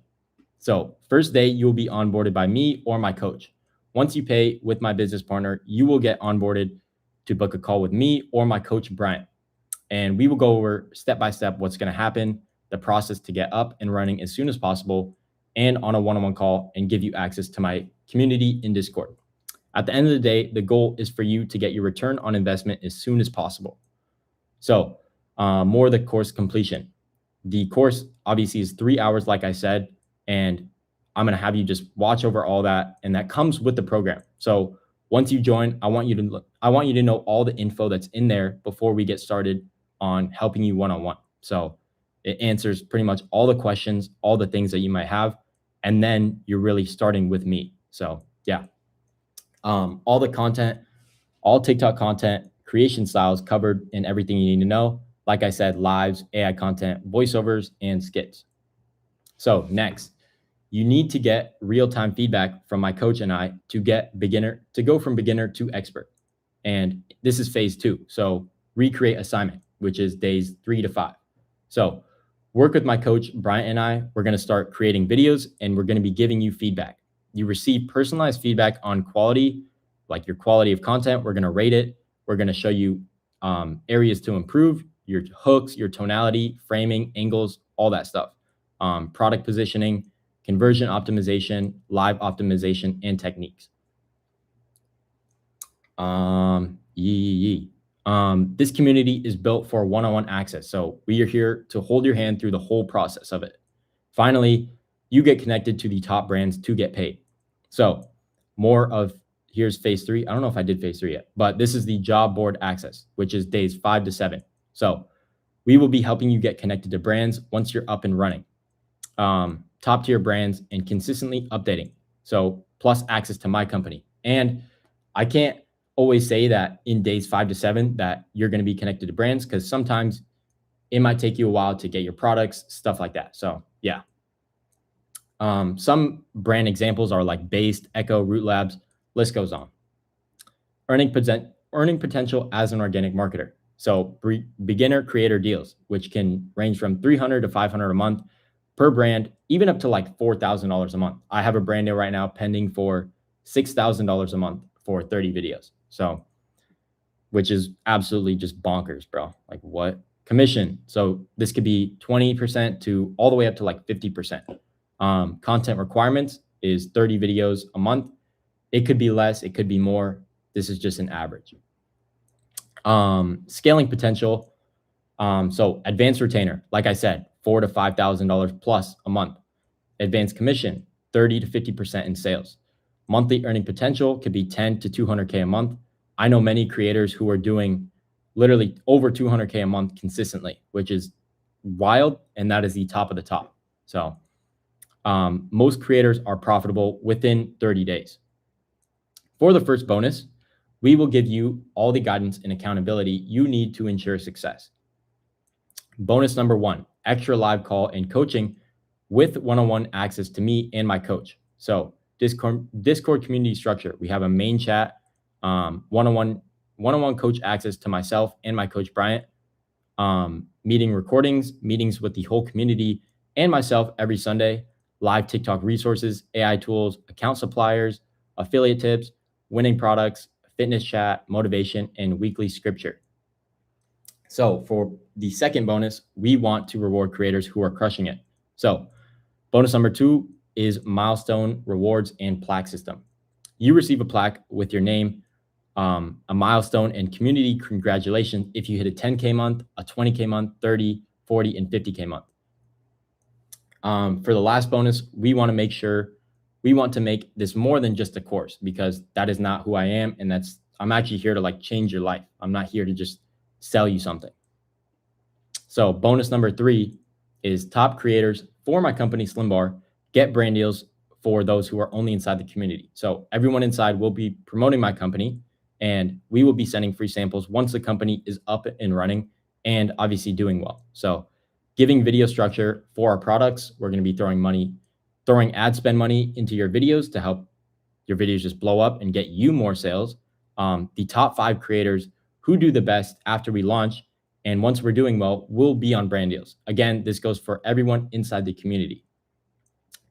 [SPEAKER 1] So first day, you will be onboarded by me or my coach. Once you pay with my business partner, you will get onboarded to book a call with me or my coach, Brian. And we will go over step-by-step what's going to happen, the process to get up and running as soon as possible, and on a one-on-one call and give you access to my community in Discord. At the end of the day, the goal is for you to get your return on investment as soon as possible. So more of the course completion. The course obviously is 3 hours, like I said, and I'm going to have you just watch over all that. And that comes with the program. So once you join, I want you to know all the info that's in there before we get started on helping you one-on-one. So it answers pretty much all the questions, all the things that you might have. And then you're really starting with me. So yeah, all the content, all TikTok content, creation styles covered in everything you need to know. Like I said, lives, AI content, voiceovers, and skits. So next, you need to get real-time feedback from my coach and I to go from beginner to expert. And this is phase 2. So recreate assignment, which is days 3 to 5. So work with my coach, Brian, and I. We're going to start creating videos and we're going to be giving you feedback. You receive personalized feedback on quality, like your quality of content. We're going to rate it. We're going to show you areas to improve, your hooks, your tonality, framing, angles, all that stuff. Product positioning, conversion optimization, live optimization, and techniques. This community is built for one-on-one access. So we are here to hold your hand through the whole process of it. Finally, you get connected to the top brands to get paid. So here's phase 3. I don't know if I did phase 3 yet, but this is the job board access, which is days 5 to 7. So we will be helping you get connected to brands once you're up and running. Top tier brands and consistently updating. So plus access to my company. And I can't always say that in days 5 to 7 that you're going to be connected to brands, because sometimes it might take you a while to get your products, stuff like that. So yeah. Some brand examples are like Based, Echo, Root Labs, list goes on. Earning potential as an organic marketer. So beginner creator deals, which can range from $300 to $500 a month per brand, even up to like $4,000 a month. I have a brand deal right now pending for $6,000 a month for 30 videos. So, which is absolutely just bonkers, bro. Like what? Commission. So this could be 20% to all the way up to like 50%. Content requirements is 30 videos a month. It could be less, it could be more. This is just an average. Scaling potential. So advanced retainer, like I said, $4,000 to $5,000 plus a month. Advanced commission, 30 to 50% in sales. Monthly earning potential could be 10 to 200K a month. I know many creators who are doing literally over 200K a month consistently, which is wild. And that is the top of the top. So most creators are profitable within 30 days. For the first bonus, we will give you all the guidance and accountability you need to ensure success. Bonus number 1, extra live call and coaching with one-on-one access to me and my coach. So Discord community structure. We have a main chat, one-on-one coach access to myself and my coach, Bryant, meeting recordings, meetings with the whole community and myself every Sunday, live TikTok resources, AI tools, account suppliers, affiliate tips, winning products, fitness chat, motivation, and weekly scripture. So for the second bonus, we want to reward creators who are crushing it. So bonus number 2 is milestone rewards and plaque system. You receive a plaque with your name, a milestone, and community congratulations if you hit a 10K month, a 20K month, 30, 40, and 50K month. For the last bonus, we want to make this more than just a course, because that is not who I am. And I'm actually here to like change your life. I'm not here to just sell you something. So bonus number 3 is top creators for my company, Slim Bar, get brand deals for those who are only inside the community. So everyone inside will be promoting my company, and we will be sending free samples once the company is up and running and obviously doing well. So giving video structure for our products, we're going to be throwing ad spend money into your videos to help your videos just blow up and get you more sales. The top 5 creators who do the best after we launch, and once we're doing well, we'll be on brand deals. Again, this goes for everyone inside the community.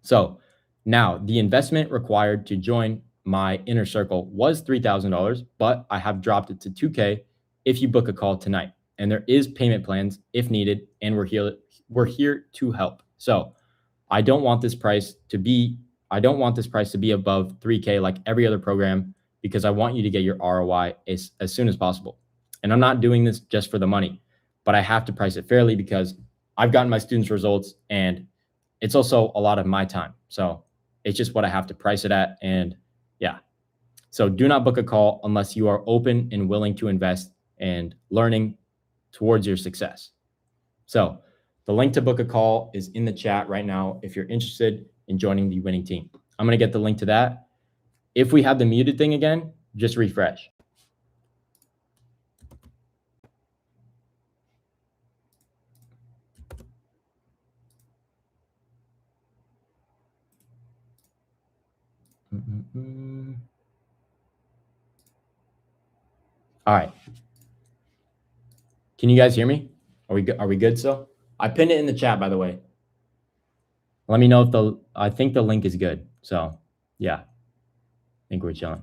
[SPEAKER 1] So now the investment required to join my inner circle was $3,000, but I have dropped it to $2K if you book a call tonight. And there is payment plans if needed, and we're here to help. So I don't want this price to be above 3K like every other program, because I want you to get your ROI as soon as possible. And I'm not doing this just for the money, but I have to price it fairly because I've gotten my students results, and it's also a lot of my time. So it's just what I have to price it at. And yeah, so do not book a call unless you are open and willing to invest and learning towards your success. So the link to book a call is in the chat right now if you're interested in joining the winning team. I'm going to get the link to that. If we have the muted thing again, just refresh. All right. Can you guys hear me? Are we good still? I pinned it in the chat, by the way. Let me know if I think the link is good. So yeah, I think we're chilling.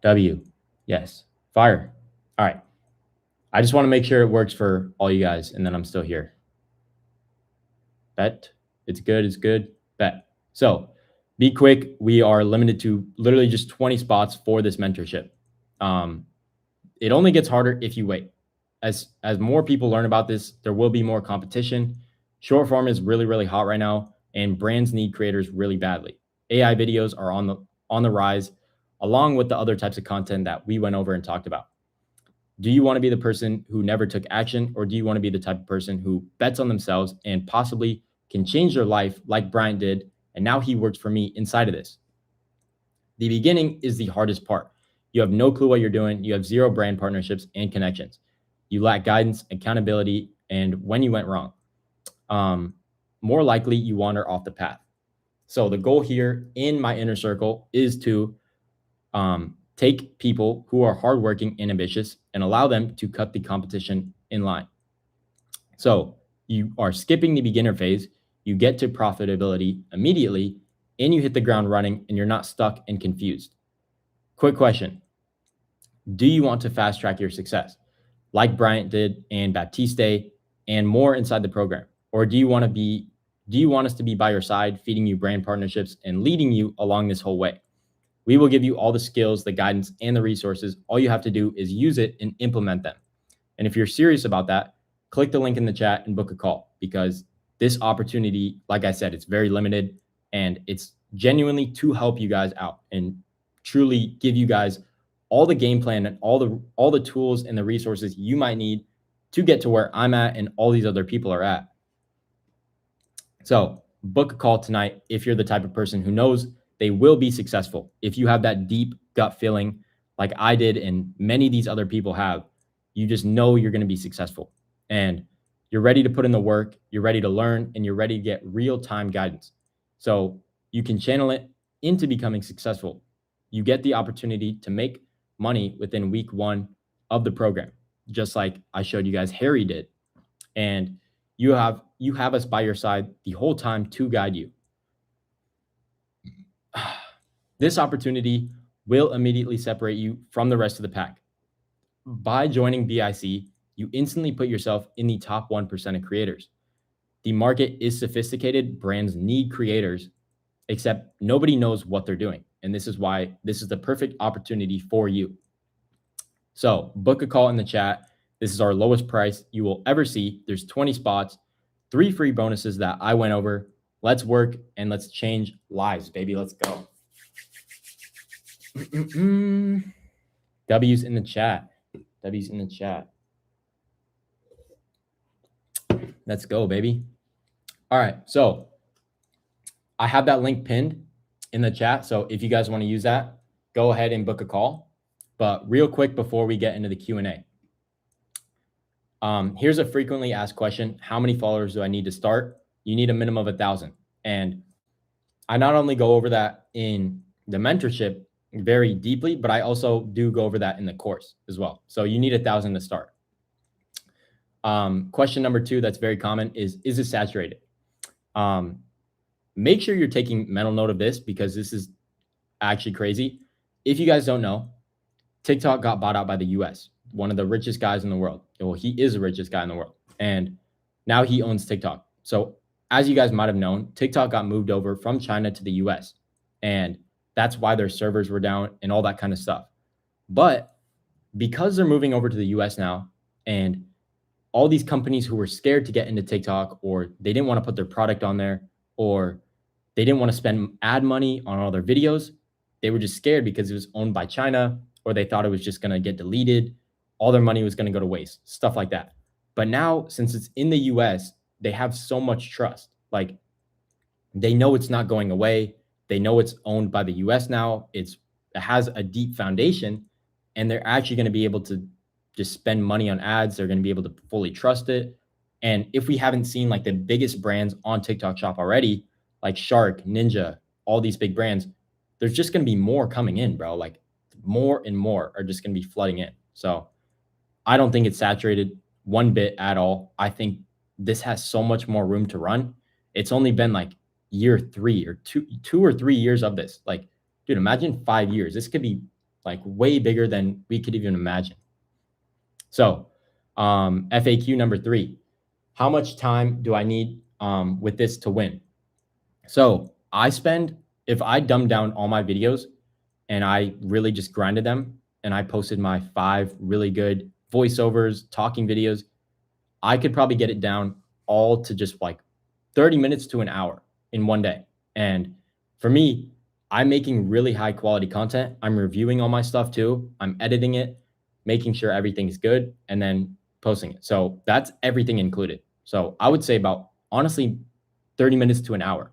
[SPEAKER 1] W, yes, fire. All right. I just want to make sure it works for all you guys, and then I'm still here. Bet, it's good, bet. So be quick. We are limited to literally just 20 spots for this mentorship. It only gets harder if you wait. As more people learn about this, there will be more competition. Short form is really, really hot right now, and brands need creators really badly. AI videos are on the rise, along with the other types of content that we went over and talked about. Do you want to be the person who never took action, or do you want to be the type of person who bets on themselves and possibly can change their life like Bryant did, and now he works for me inside of this? The beginning is the hardest part. You have no clue what you're doing. You have zero brand partnerships and connections. You lack guidance, accountability, and when you went wrong. More likely you wander off the path. So the goal here in my inner circle is to take people who are hardworking and ambitious and allow them to cut the competition in line. So you are skipping the beginner phase, you get to profitability immediately, and you hit the ground running, and you're not stuck and confused. Quick question. Do you want to fast track your success like Bryant did and Baptiste and more inside the program? Or do you want us to be by your side, feeding you brand partnerships and leading you along this whole way? We will give you all the skills, the guidance, and the resources. All you have to do is use it and implement them. And if you're serious about that, click the link in the chat and book a call, because this opportunity, like I said, it's very limited, and it's genuinely to help you guys out and truly give you guys all the game plan and all the tools and the resources you might need to get to where I'm at and all these other people are at. So book a call tonight if you're the type of person who knows they will be successful. If you have that deep gut feeling like I did and many of these other people have, you just know you're going to be successful, and you're ready to put in the work, you're ready to learn, and you're ready to get real-time guidance. So you can channel it into becoming successful. You get the opportunity to make money within week 1 of the program, just like I showed you guys Harry did. And you have us by your side the whole time to guide you. This opportunity will immediately separate you from the rest of the pack. By joining BIC, you instantly put yourself in the top 1% of creators. The market is sophisticated, brands need creators, except nobody knows what they're doing. And this is why this is the perfect opportunity for you. So book a call in the chat. This is our lowest price you will ever see. There's 20 spots, 3 free bonuses that I went over. Let's work and let's change lives, baby. Let's go. W's in the chat. W's in the chat. Let's go, baby. All right. So I have that link pinned in the chat. So if you guys want to use that, go ahead and book a call. But real quick before we get into the Q&A, here's a frequently asked question. How many followers do I need to start? You need a minimum of 1,000. And I not only go over that in the mentorship very deeply, but I also do go over that in the course as well. So you need 1,000 to start. Question number 2 that's very common is it saturated? Make sure you're taking mental note of this because this is actually crazy. If you guys don't know, TikTok got bought out by the US, one of the richest guys in the world. Well, he is the richest guy in the world. And now he owns TikTok. So as you guys might have known, TikTok got moved over from China to the US. And that's why their servers were down and all that kind of stuff. But because they're moving over to the US now, and all these companies who were scared to get into TikTok, or they didn't want to put their product on there, or they didn't want to spend ad money on all their videos, they were just scared because it was owned by China, or they thought it was just going to get deleted. All their money was going to go to waste, stuff like that. But now, since it's in the US, they have so much trust. Like, they know it's not going away. They know it's owned by the US now. It has a deep foundation, and they're actually going to be able to just spend money on ads. They're going to be able to fully trust it. And if we haven't seen like the biggest brands on TikTok Shop already, like Shark, Ninja, all these big brands, there's just going to be more coming in, bro. Like, more and more are just going to be flooding in. So I don't think it's saturated one bit at all. I think this has so much more room to run. It's only been like year 3 or 2 or 3 years of this. Like, dude, imagine 5 years. This could be like way bigger than we could even imagine. So FAQ number 3, how much time do I need with this to win? So if I dumb down all my videos and I really just grinded them and I posted my 5 really good voiceovers, talking videos, I could probably get it down all to just like 30 minutes to an hour in one day. And for me, I'm making really high quality content. I'm reviewing all my stuff too. I'm editing it, making sure everything's good, and then posting it. So that's everything included. So I would say about, honestly, 30 minutes to an hour.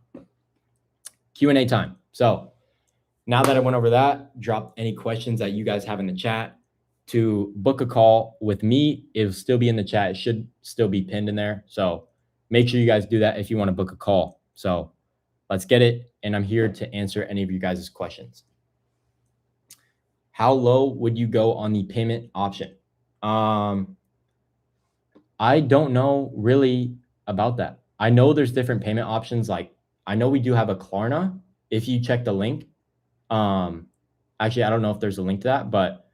[SPEAKER 1] Q&A time. So now that I went over that, drop any questions that you guys have in the chat. To book a call with me, it'll still be in the chat. It should still be pinned in there. So make sure you guys do that if you want to book a call. So let's get it. And I'm here to answer any of you guys' questions. How low would you go on the payment option? I don't know really about that. I know there's different payment options. Like, I know we do have a Klarna. If you check the link, actually, I don't know if there's a link to that, but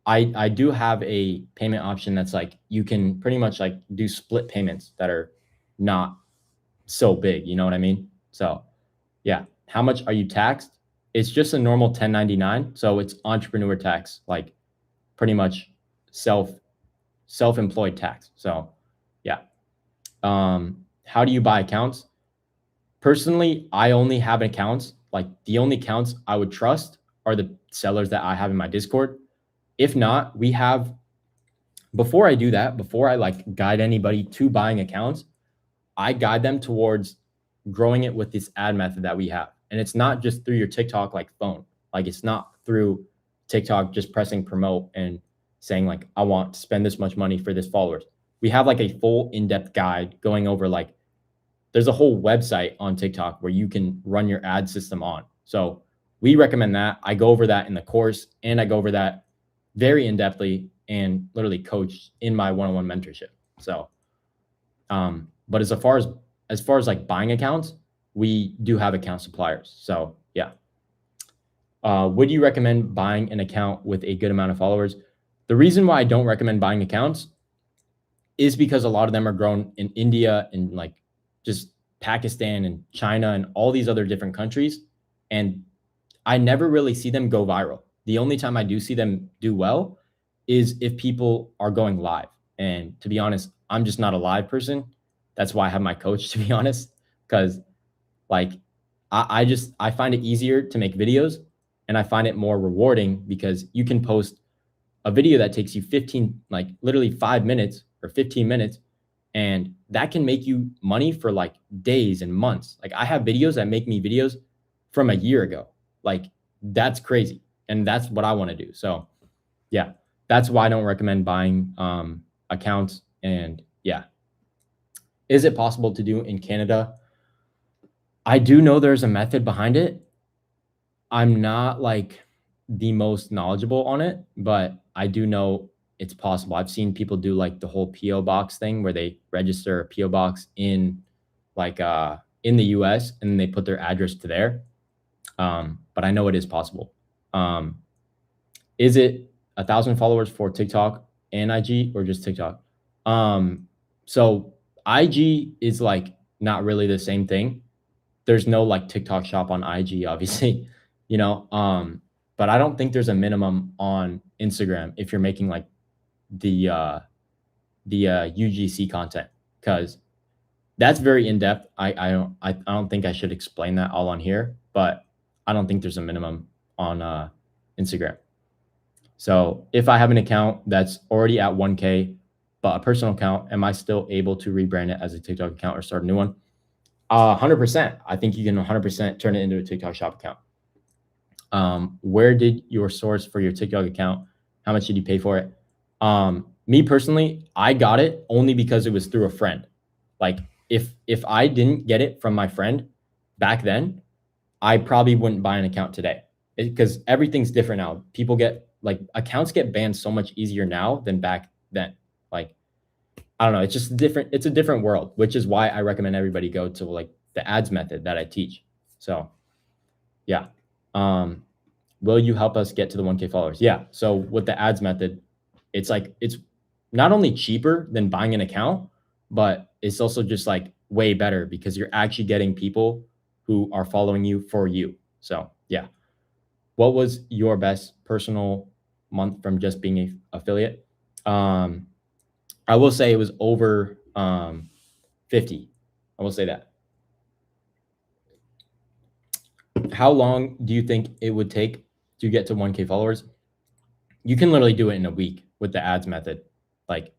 [SPEAKER 1] I do have a payment option that's like, you can pretty much like do split payments that are not so big. You know what I mean? So yeah. How much are you taxed? It's just a normal 1099. So it's entrepreneur tax, like pretty much self-employed tax. So yeah. How do you buy accounts? Personally, I only have accounts. Like, the only accounts I would trust are the sellers that I have in my Discord. If not, before I do that, before I like guide anybody to buying accounts, I guide them towards growing it with this ad method that we have. And it's not just through your TikTok like phone. Like, it's not through TikTok just pressing promote and saying like, I want to spend this much money for this followers. We have like a full in-depth guide going over, like, there's a whole website on TikTok where you can run your ad system on. So we recommend that. I go over that in the course, and I go over that very in-depthly and literally coach in my one-on-one mentorship. So, but as far as like buying accounts, we do have account suppliers. So yeah. Would you recommend buying an account with a good amount of followers? The reason why I don't recommend buying accounts is because a lot of them are grown in India and like just Pakistan and China and all these other different countries. And I never really see them go viral. The only time I do see them do well is if people are going live. And to be honest, I'm just not a live person. That's why I have my coach, to be honest, because like I find it easier to make videos, and I find it more rewarding because you can post a video that takes you 15, like literally 5 minutes or 15 minutes, and that can make you money for like days and months. Like I have videos that make me videos from a year ago. Like that's crazy. And that's what I want to do. So yeah, that's why I don't recommend buying accounts. And yeah. Is it possible to do in Canada? I do know there's a method behind it. I'm not like the most knowledgeable on it, but I do know it's possible. I've seen people do like the whole PO box thing where they register a PO box in like in the US and they put their address to there. But I know it is possible. Is it 1,000 followers for TikTok and IG or just TikTok? So IG is like not really the same thing. There's no like TikTok shop on IG, obviously, you know. But I don't think there's a minimum on Instagram if you're making like the UGC content, because that's very in depth. I don't think I should explain that all on here, but I don't think there's a minimum on Instagram. So if I have an account that's already at 1K, but a personal account, am I still able to rebrand it as a TikTok account or start a new one? 100%. I think you can 100% turn it into a TikTok shop account. Where did your source for your TikTok account? How much did you pay for it? Me personally, I got it only because it was through a friend. Like if I didn't get it from my friend back then, I probably wouldn't buy an account today, because everything's different now. People get like accounts get banned so much easier now than back then. Like I don't know, it's just different. It's a different world, which is why I recommend everybody go to like the ads method that I teach. So yeah. Will you help us get to the 1K followers? Yeah. So with the ads method, it's like it's not only cheaper than buying an account, but it's also just like way better because you're actually getting people who are following you for you. So yeah. What was your best personal month from just being an affiliate? I will say it was over 50. I will say that. How long do you think it would take to get to 1K followers? You can literally do it in a week with the ads method. Like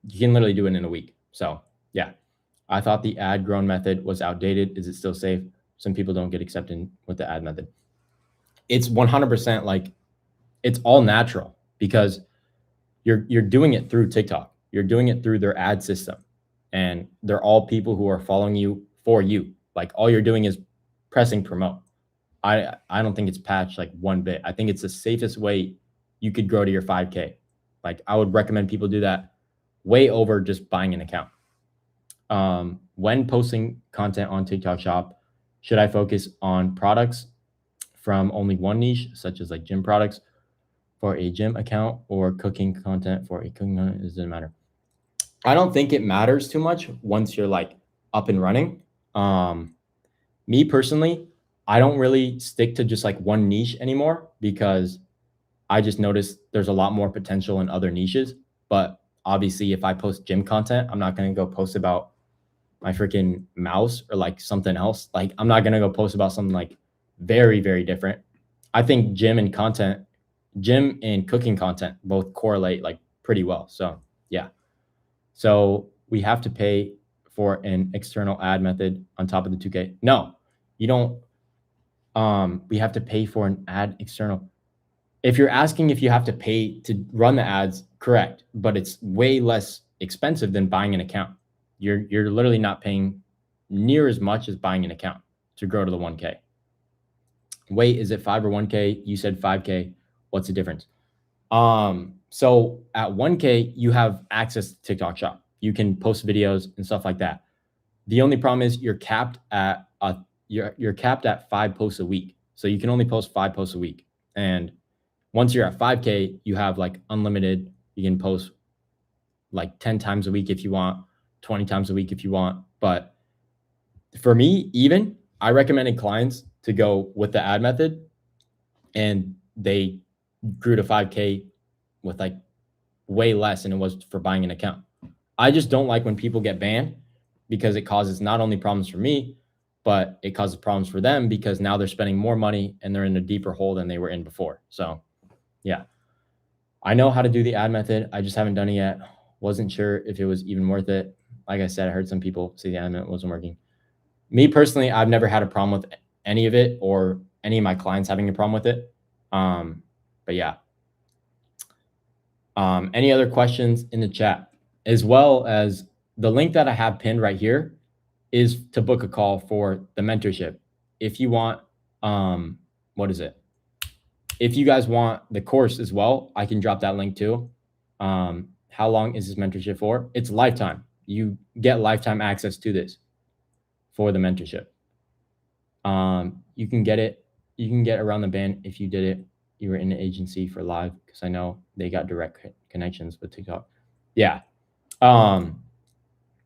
[SPEAKER 1] you can literally do it in a week. So yeah, I thought the ad grown method was outdated. Is it still safe? Some people don't get accepted with the ad method. It's 100% like it's all natural because you're doing it through TikTok. You're doing it through their ad system, and they're all people who are following you for you. Like all you're doing is pressing promote. I don't think it's patched like one bit. I think it's the safest way you could grow to your 5K. Like I would recommend people do that way over just buying an account. When posting content on TikTok Shop, should I focus on products from only one niche, such as like gym products for a gym account, or cooking content for a cooking content? It doesn't matter. I don't think it matters too much once you're like up and running. Me personally, I don't really stick to just like one niche anymore because I just noticed there's a lot more potential in other niches. But obviously, if I post gym content, I'm not going to go post about my freaking mouse or like something else. Like I'm not going to go post about something like very, very different. I think gym and cooking content both correlate like pretty well. So yeah. So we have to pay for an external ad method on top of the 2K. No, you don't. We have to pay for an ad external. If you're asking if you have to pay to run the ads, correct, but it's way less expensive than buying an account. You're literally not paying near as much as buying an account to grow to the 1K. Wait, is it 5 or 1K? You said 5K. What's the difference? So at 1K, you have access to TikTok Shop. You can post videos and stuff like that. The only problem is you're capped at 5 posts a week. So you can only post 5 posts a week. And once you're at 5K, you have like unlimited. You can post like 10 times a week if you want, 20 times a week if you want. But for me, even I recommended clients to go with the ad method, and they grew to 5K with like way less than it was for buying an account. I just don't like when people get banned, because it causes not only problems for me, but it causes problems for them, because now they're spending more money and they're in a deeper hole than they were in before. So yeah, I know how to do the ad method. I just haven't done it yet. Wasn't sure if it was even worth it. Like I said, I heard some people say the ad method wasn't working. Me personally, I've never had a problem with any of it, or any of my clients having a problem with it. But yeah. Any other questions in the chat? As well as the link that I have pinned right here is to book a call for the mentorship. If you want, what is it? If you guys want the course as well, I can drop that link too. How long is this mentorship for? It's lifetime. You get lifetime access to this for the mentorship. You can get it. You can get around the band if you did it. You were in an agency for live, because I know they got direct connections with TikTok. Yeah.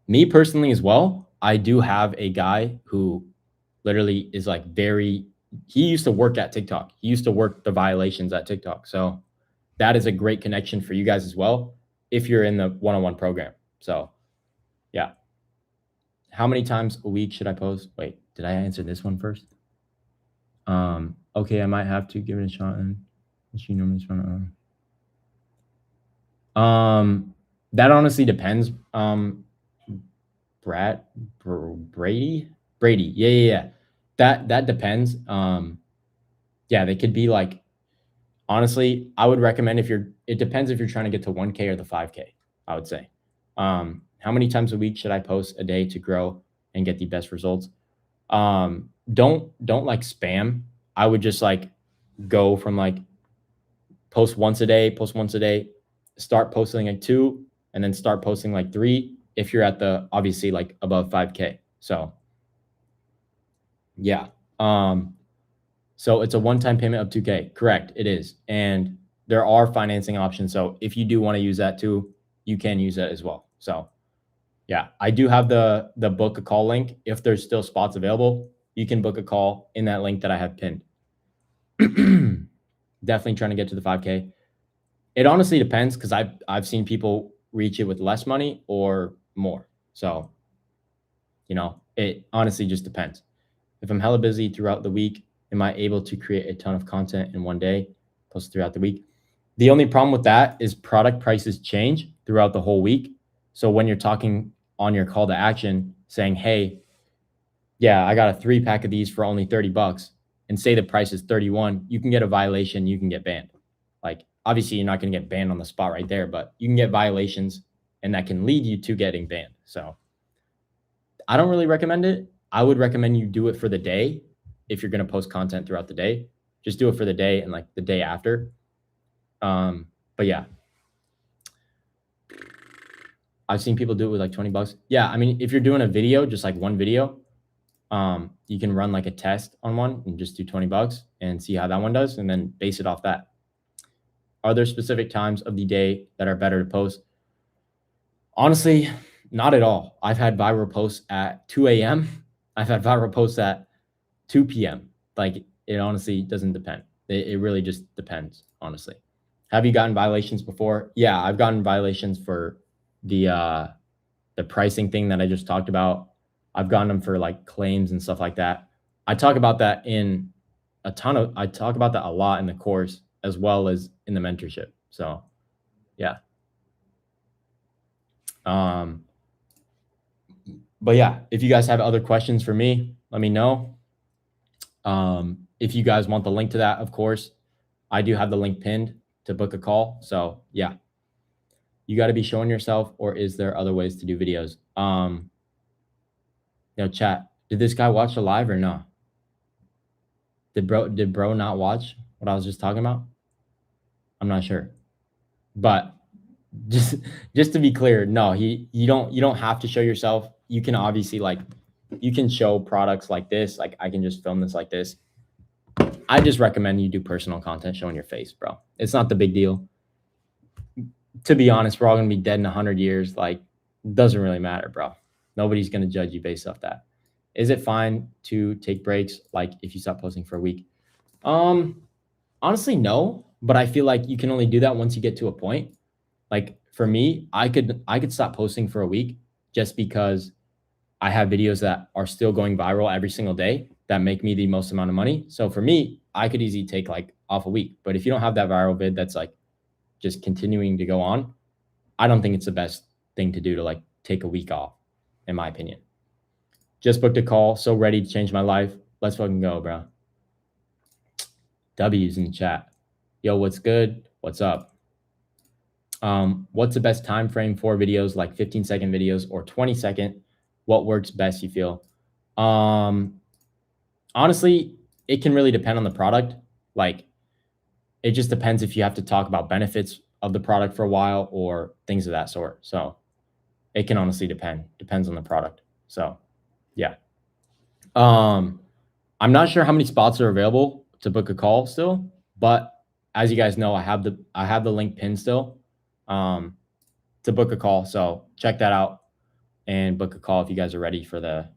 [SPEAKER 1] Me personally as well, I do have a guy who literally is like he used to work at TikTok. He used to work the violations at TikTok. So that is a great connection for you guys as well, if you're in the one-on-one program. So yeah. How many times a week should I post? Wait, did I answer this one first? Okay, I might have to give it a shot. And she normally run. That honestly depends. Brady. Yeah. That depends. Yeah, they could be like, honestly, I would recommend it depends if you're trying to get to 1K or the 5K, I would say. How many times a week should I post a day to grow and get the best results? Don't like spam. I would just like go from like post once a day, start posting like 2, and then start posting like 3 if you're at the obviously like above 5K. So yeah. So it's a one-time payment of 2K. Correct, it is. And there are financing options. So if you do want to use that too, you can use that as well. So yeah, I do have the book a call link. If there's still spots available, you can book a call in that link that I have pinned. Definitely trying to get to the 5K. It honestly depends, because I've seen people reach it with less money or more. So, it honestly just depends. If I'm hella busy throughout the week, am I able to create a ton of content in one day, post throughout the week? The only problem with that is product prices change throughout the whole week. So when you're talking on your call to action saying, hey, yeah, I got a 3-pack of these for only $30, and say the price is 31, you can get a violation, you can get banned. Like, obviously you're not going to get banned on the spot right there, but you can get violations, and that can lead you to getting banned. So I don't really recommend it. I would recommend you do it for the day. If you're going to post content throughout the day, just do it for the day and like the day after. But yeah, I've seen people do it with like $20. Yeah. I mean, if you're doing a video, just like one video, you can run like a test on one and just do $20 and see how that one does, and then base it off that. Are there specific times of the day that are better to post? Honestly, not at all. I've had viral posts at 2 a.m. I've had viral posts at 2 p.m. Like, it honestly doesn't depend. It really just depends, honestly. Have you gotten violations before? Yeah, I've gotten violations for the pricing thing that I just talked about. I've gotten them for like claims and stuff like that. I talk about that I talk about that a lot in the course, as well as in the mentorship. So yeah. But yeah, if you guys have other questions for me, let me know. If you guys want the link to that, of course, I do have the link pinned to book a call. So yeah, you got to be showing yourself, or is there other ways to do videos? Chat, did this guy watch the live or no? Did bro not watch what I was just talking about? I'm not sure, but just to be clear, no, you don't have to show yourself. You can obviously you can show products like this. Like, I can just film this like this. I just recommend you do personal content showing your face, bro. It's not the big deal. To be honest, we're all gonna be dead in 100 years. Like, doesn't really matter, bro. Nobody's gonna judge you based off that. Is it fine to take breaks, like if you stop posting for a week? Honestly, no. But I feel like you can only do that once you get to a point. Like for me, I could stop posting for a week just because I have videos that are still going viral every single day that make me the most amount of money. So for me, I could easily take like off a week. But if you don't have that viral vid that's like just continuing to go on, I don't think it's the best thing to do to like take a week off, in my opinion. Just booked a call, so ready to change my life. Let's fucking go, bro. W's in the chat. Yo, what's good? What's up? What's the best time frame for videos, like 15-second videos or 20-second? What works best, you feel? Honestly, it can really depend on the product. Like, it just depends if you have to talk about benefits of the product for a while or things of that sort. So it can honestly depends on the product. So yeah. I'm not sure how many spots are available to book a call still, but as you guys know, I have the link pinned still to book a call. So check that out and book a call if you guys are ready for the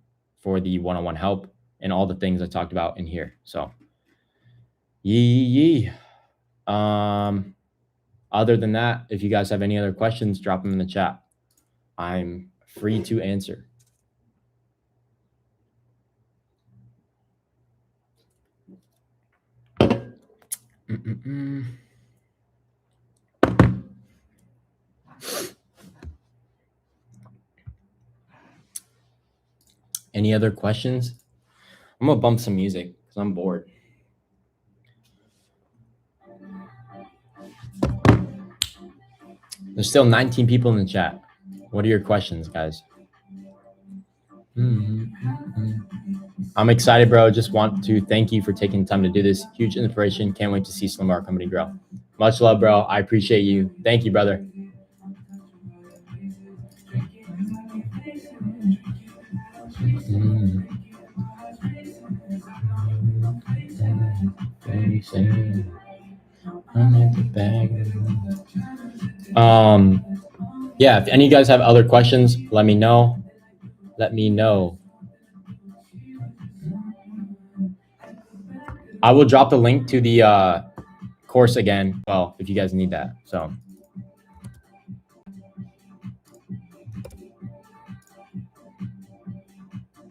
[SPEAKER 1] one-on-one help and all the things I talked about in here. So yee. Other than that, if you guys have any other questions, drop them in the chat. I'm free to answer. Any other questions? I'm gonna bump some music because I'm bored. There's still 19 people in the chat. What are your questions, guys? I'm excited, bro. Just want to thank you for taking the time to do this. Huge inspiration. Can't wait to see Slim Bar Company grow. Much love, bro. I appreciate you. Thank you, brother. Yeah, if any of you guys have other questions, let me know. I will drop the link to the course again. Well, if you guys need that. So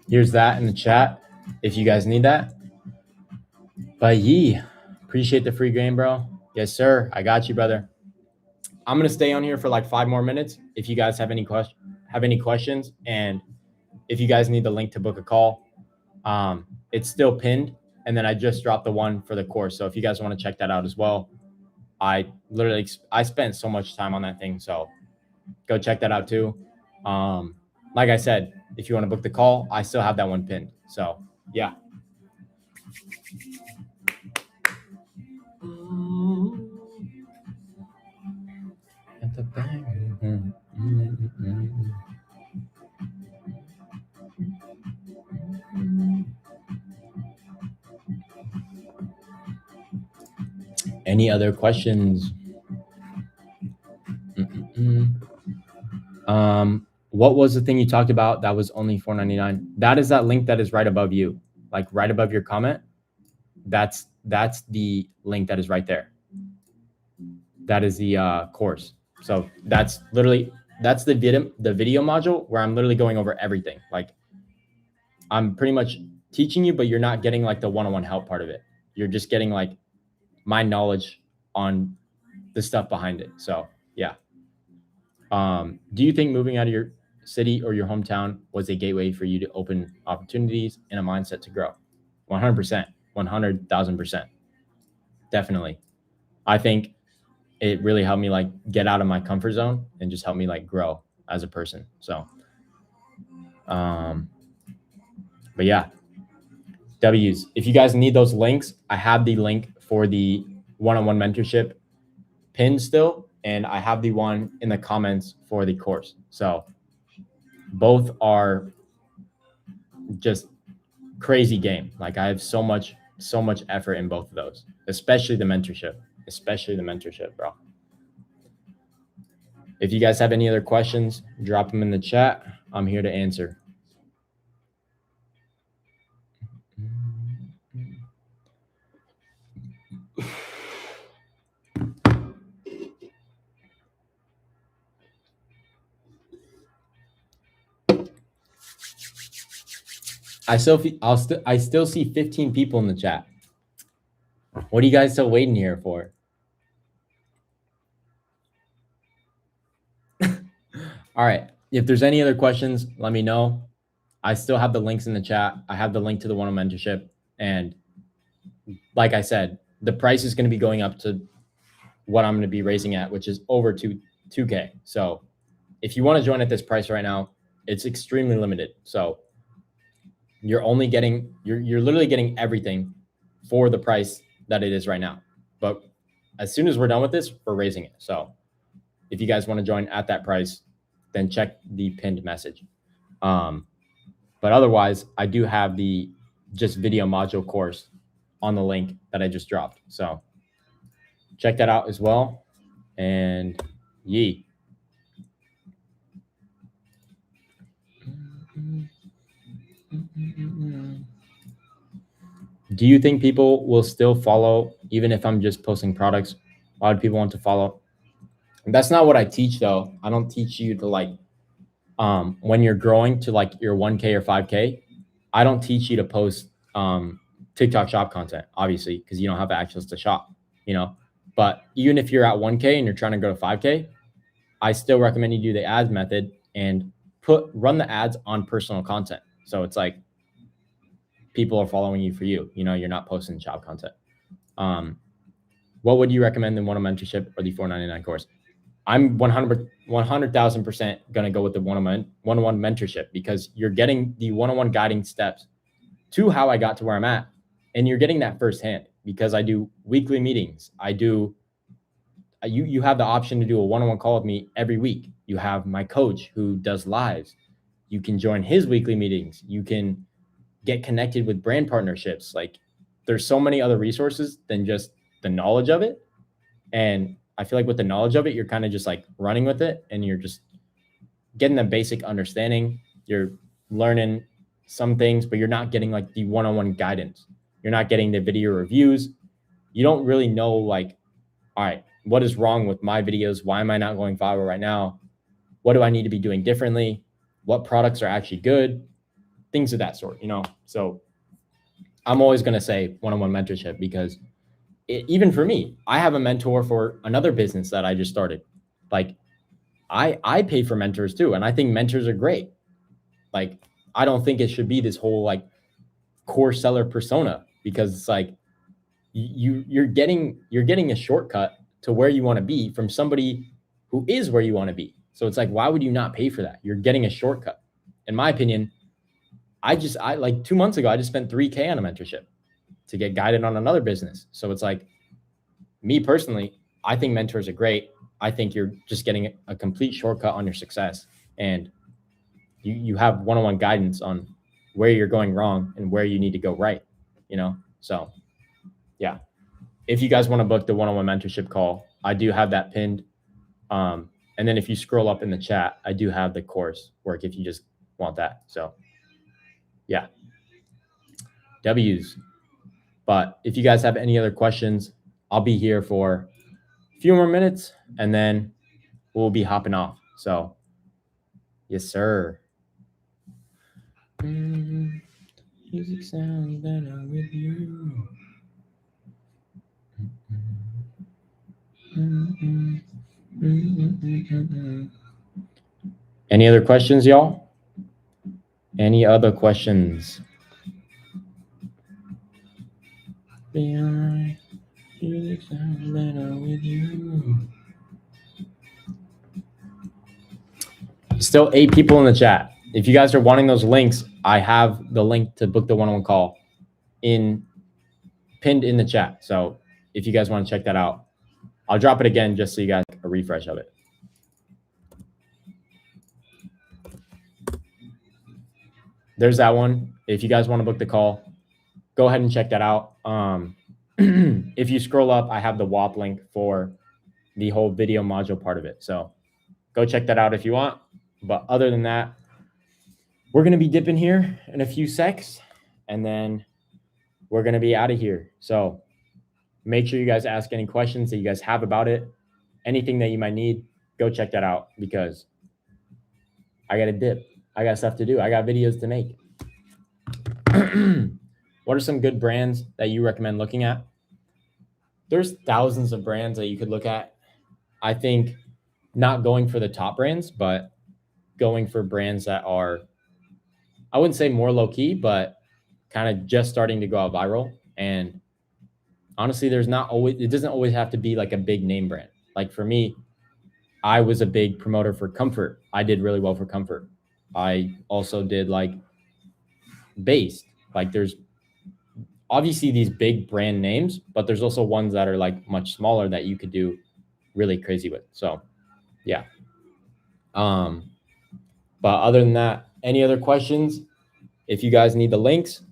[SPEAKER 1] here's that in the chat if you guys need that. But appreciate the free game, bro. Yes, sir. I got you, brother. I'm gonna stay on here for like 5 more minutes. If you guys have any questions, and if you guys need the link to book a call, it's still pinned. And then I just dropped the one for the course. So if you guys want to check that out as well, I spent so much time on that thing. So go check that out too. Like I said, if you want to book the call, I still have that one pinned. So yeah. Any other questions? What was the thing you talked about that was only $4.99? That is that link that is right above you, like right above your comment. That's the link that is right there. That is the course. So that's the video module where I'm literally going over everything. Like, I'm pretty much teaching you, but you're not getting like the one-on-one help part of it. You're just getting like my knowledge on the stuff behind it. So yeah. Do you think moving out of your city or your hometown was a gateway for you to open opportunities and a mindset to grow? 100%, 100,000%. Definitely. I think it really helped me like get out of my comfort zone and just help me like grow as a person. So, but yeah, W's. If you guys need those links, I have the link for the one-on-one mentorship pinned still, and I have the one in the comments for the course. So both are just crazy game. Like, I have so much so much effort in both of those, especially the mentorship, bro. If you guys have any other questions, drop them in the chat. I'm here to answer. I still see 15 people in the chat. What are you guys still waiting here for? All right. If there's any other questions, let me know. I still have the links in the chat. I have the link to the one-on-one mentorship. And like I said, the price is going to be going up to what I'm going to be raising at, which is over 2K. So if you want to join at this price right now, it's extremely limited. So you're only getting, you're literally getting everything for the price that it is right now. But as soon as we're done with this, we're raising it. So if you guys want to join at that price, then check the pinned message. But otherwise, I do have the just video module course on the link that I just dropped. So check that out as well. And yee. Do you think people will still follow even if I'm just posting products? A lot of people want to follow. That's not what I teach though. I don't teach you to like, when you're growing to like your 1K or 5K, I don't teach you to post TikTok shop content, obviously, because you don't have access to shop, you know. But even if you're at 1K and you're trying to go to 5K, I still recommend you do the ads method and run the ads on personal content. So it's like people are following you for you. You know, you're not posting shop content. What would you recommend the one-on-one mentorship or the $4.99 course? I'm 100,000% going to go with the one-on-one mentorship because you're getting the one-on-one guiding steps to how I got to where I'm at. And you're getting that firsthand because I do weekly meetings. You have the option to do a one-on-one call with me every week. You have my coach who does lives. You can join his weekly meetings. You can get connected with brand partnerships. Like there's so many other resources than just the knowledge of it. And I feel like with the knowledge of it, you're kind of just like running with it and you're just getting the basic understanding. You're learning some things, but you're not getting like the one-on-one guidance. You're not getting the video reviews. You don't really know like, all right, what is wrong with my videos? Why am I not going viral right now? What do I need to be doing differently? What products are actually good? Things of that sort, you know? So I'm always going to say one-on-one mentorship because even for me, I have a mentor for another business that I just started. Like I pay for mentors too. And I think mentors are great. Like, I don't think it should be this whole like course seller persona because it's like you're getting a shortcut to where you want to be from somebody who is where you want to be. So it's like, why would you not pay for that? You're getting a shortcut. In my opinion, I like 2 months ago, I just spent $3K on a mentorship to get guided on another business. So it's like, me personally, I think mentors are great. I think you're just getting a complete shortcut on your success. And you have one-on-one guidance on where you're going wrong and where you need to go right, you know? So yeah, if you guys want to book the one-on-one mentorship call, I do have that pinned. And then if you scroll up in the chat, I do have the course work if you just want that. So yeah, W's. But if you guys have any other questions, I'll be here for a few more minutes and then we'll be hopping off. So yes, sir. Music sounds better with you. Any other questions, y'all? Any other questions? Music sounds better with you. Still 8 people in the chat. If you guys are wanting those links, I have the link to book the one-on-one call pinned in the chat. So if you guys want to check that out, I'll drop it again just so you guys get a refresh of it. There's that one. If you guys want to book the call, go ahead and check that out. If you scroll up, I have the WAP link for the whole video module part of it. So go check that out if you want. But other than that, we're going to be dipping here in a few secs, and then we're going to be out of here. So make sure you guys ask any questions that you guys have about it. Anything that you might need, go check that out, because I got to dip. I got stuff to do. I got videos to make. What are some good brands that you recommend looking at? There's thousands of brands that you could look at. I think not going for the top brands, but going for brands that are, I wouldn't say more low key, but kind of just starting to go out viral. And honestly, it doesn't always have to be like a big name brand. Like for me, I was a big promoter for Comfort. I did really well for Comfort. I also did like Based. Like there's obviously these big brand names, but there's also ones that are like much smaller that you could do really crazy with. So yeah. But other than that, any other questions? If you guys need the links,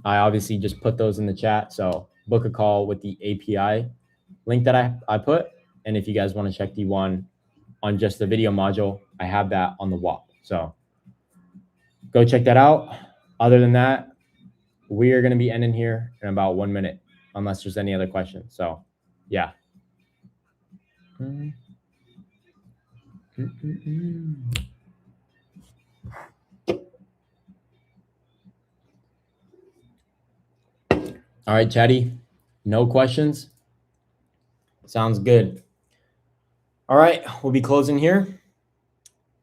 [SPEAKER 1] I obviously just put those in the chat. So book a call with the API link that I put. And if you guys want to check the one on just the video module, I have that on the WAP. So go check that out. Other than that, we are going to be ending here in about 1 minute, unless there's any other questions. So yeah. All right, Chatty, no questions? Sounds good. All right, we'll be closing here.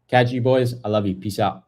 [SPEAKER 1] Catch you boys. I love you. Peace out.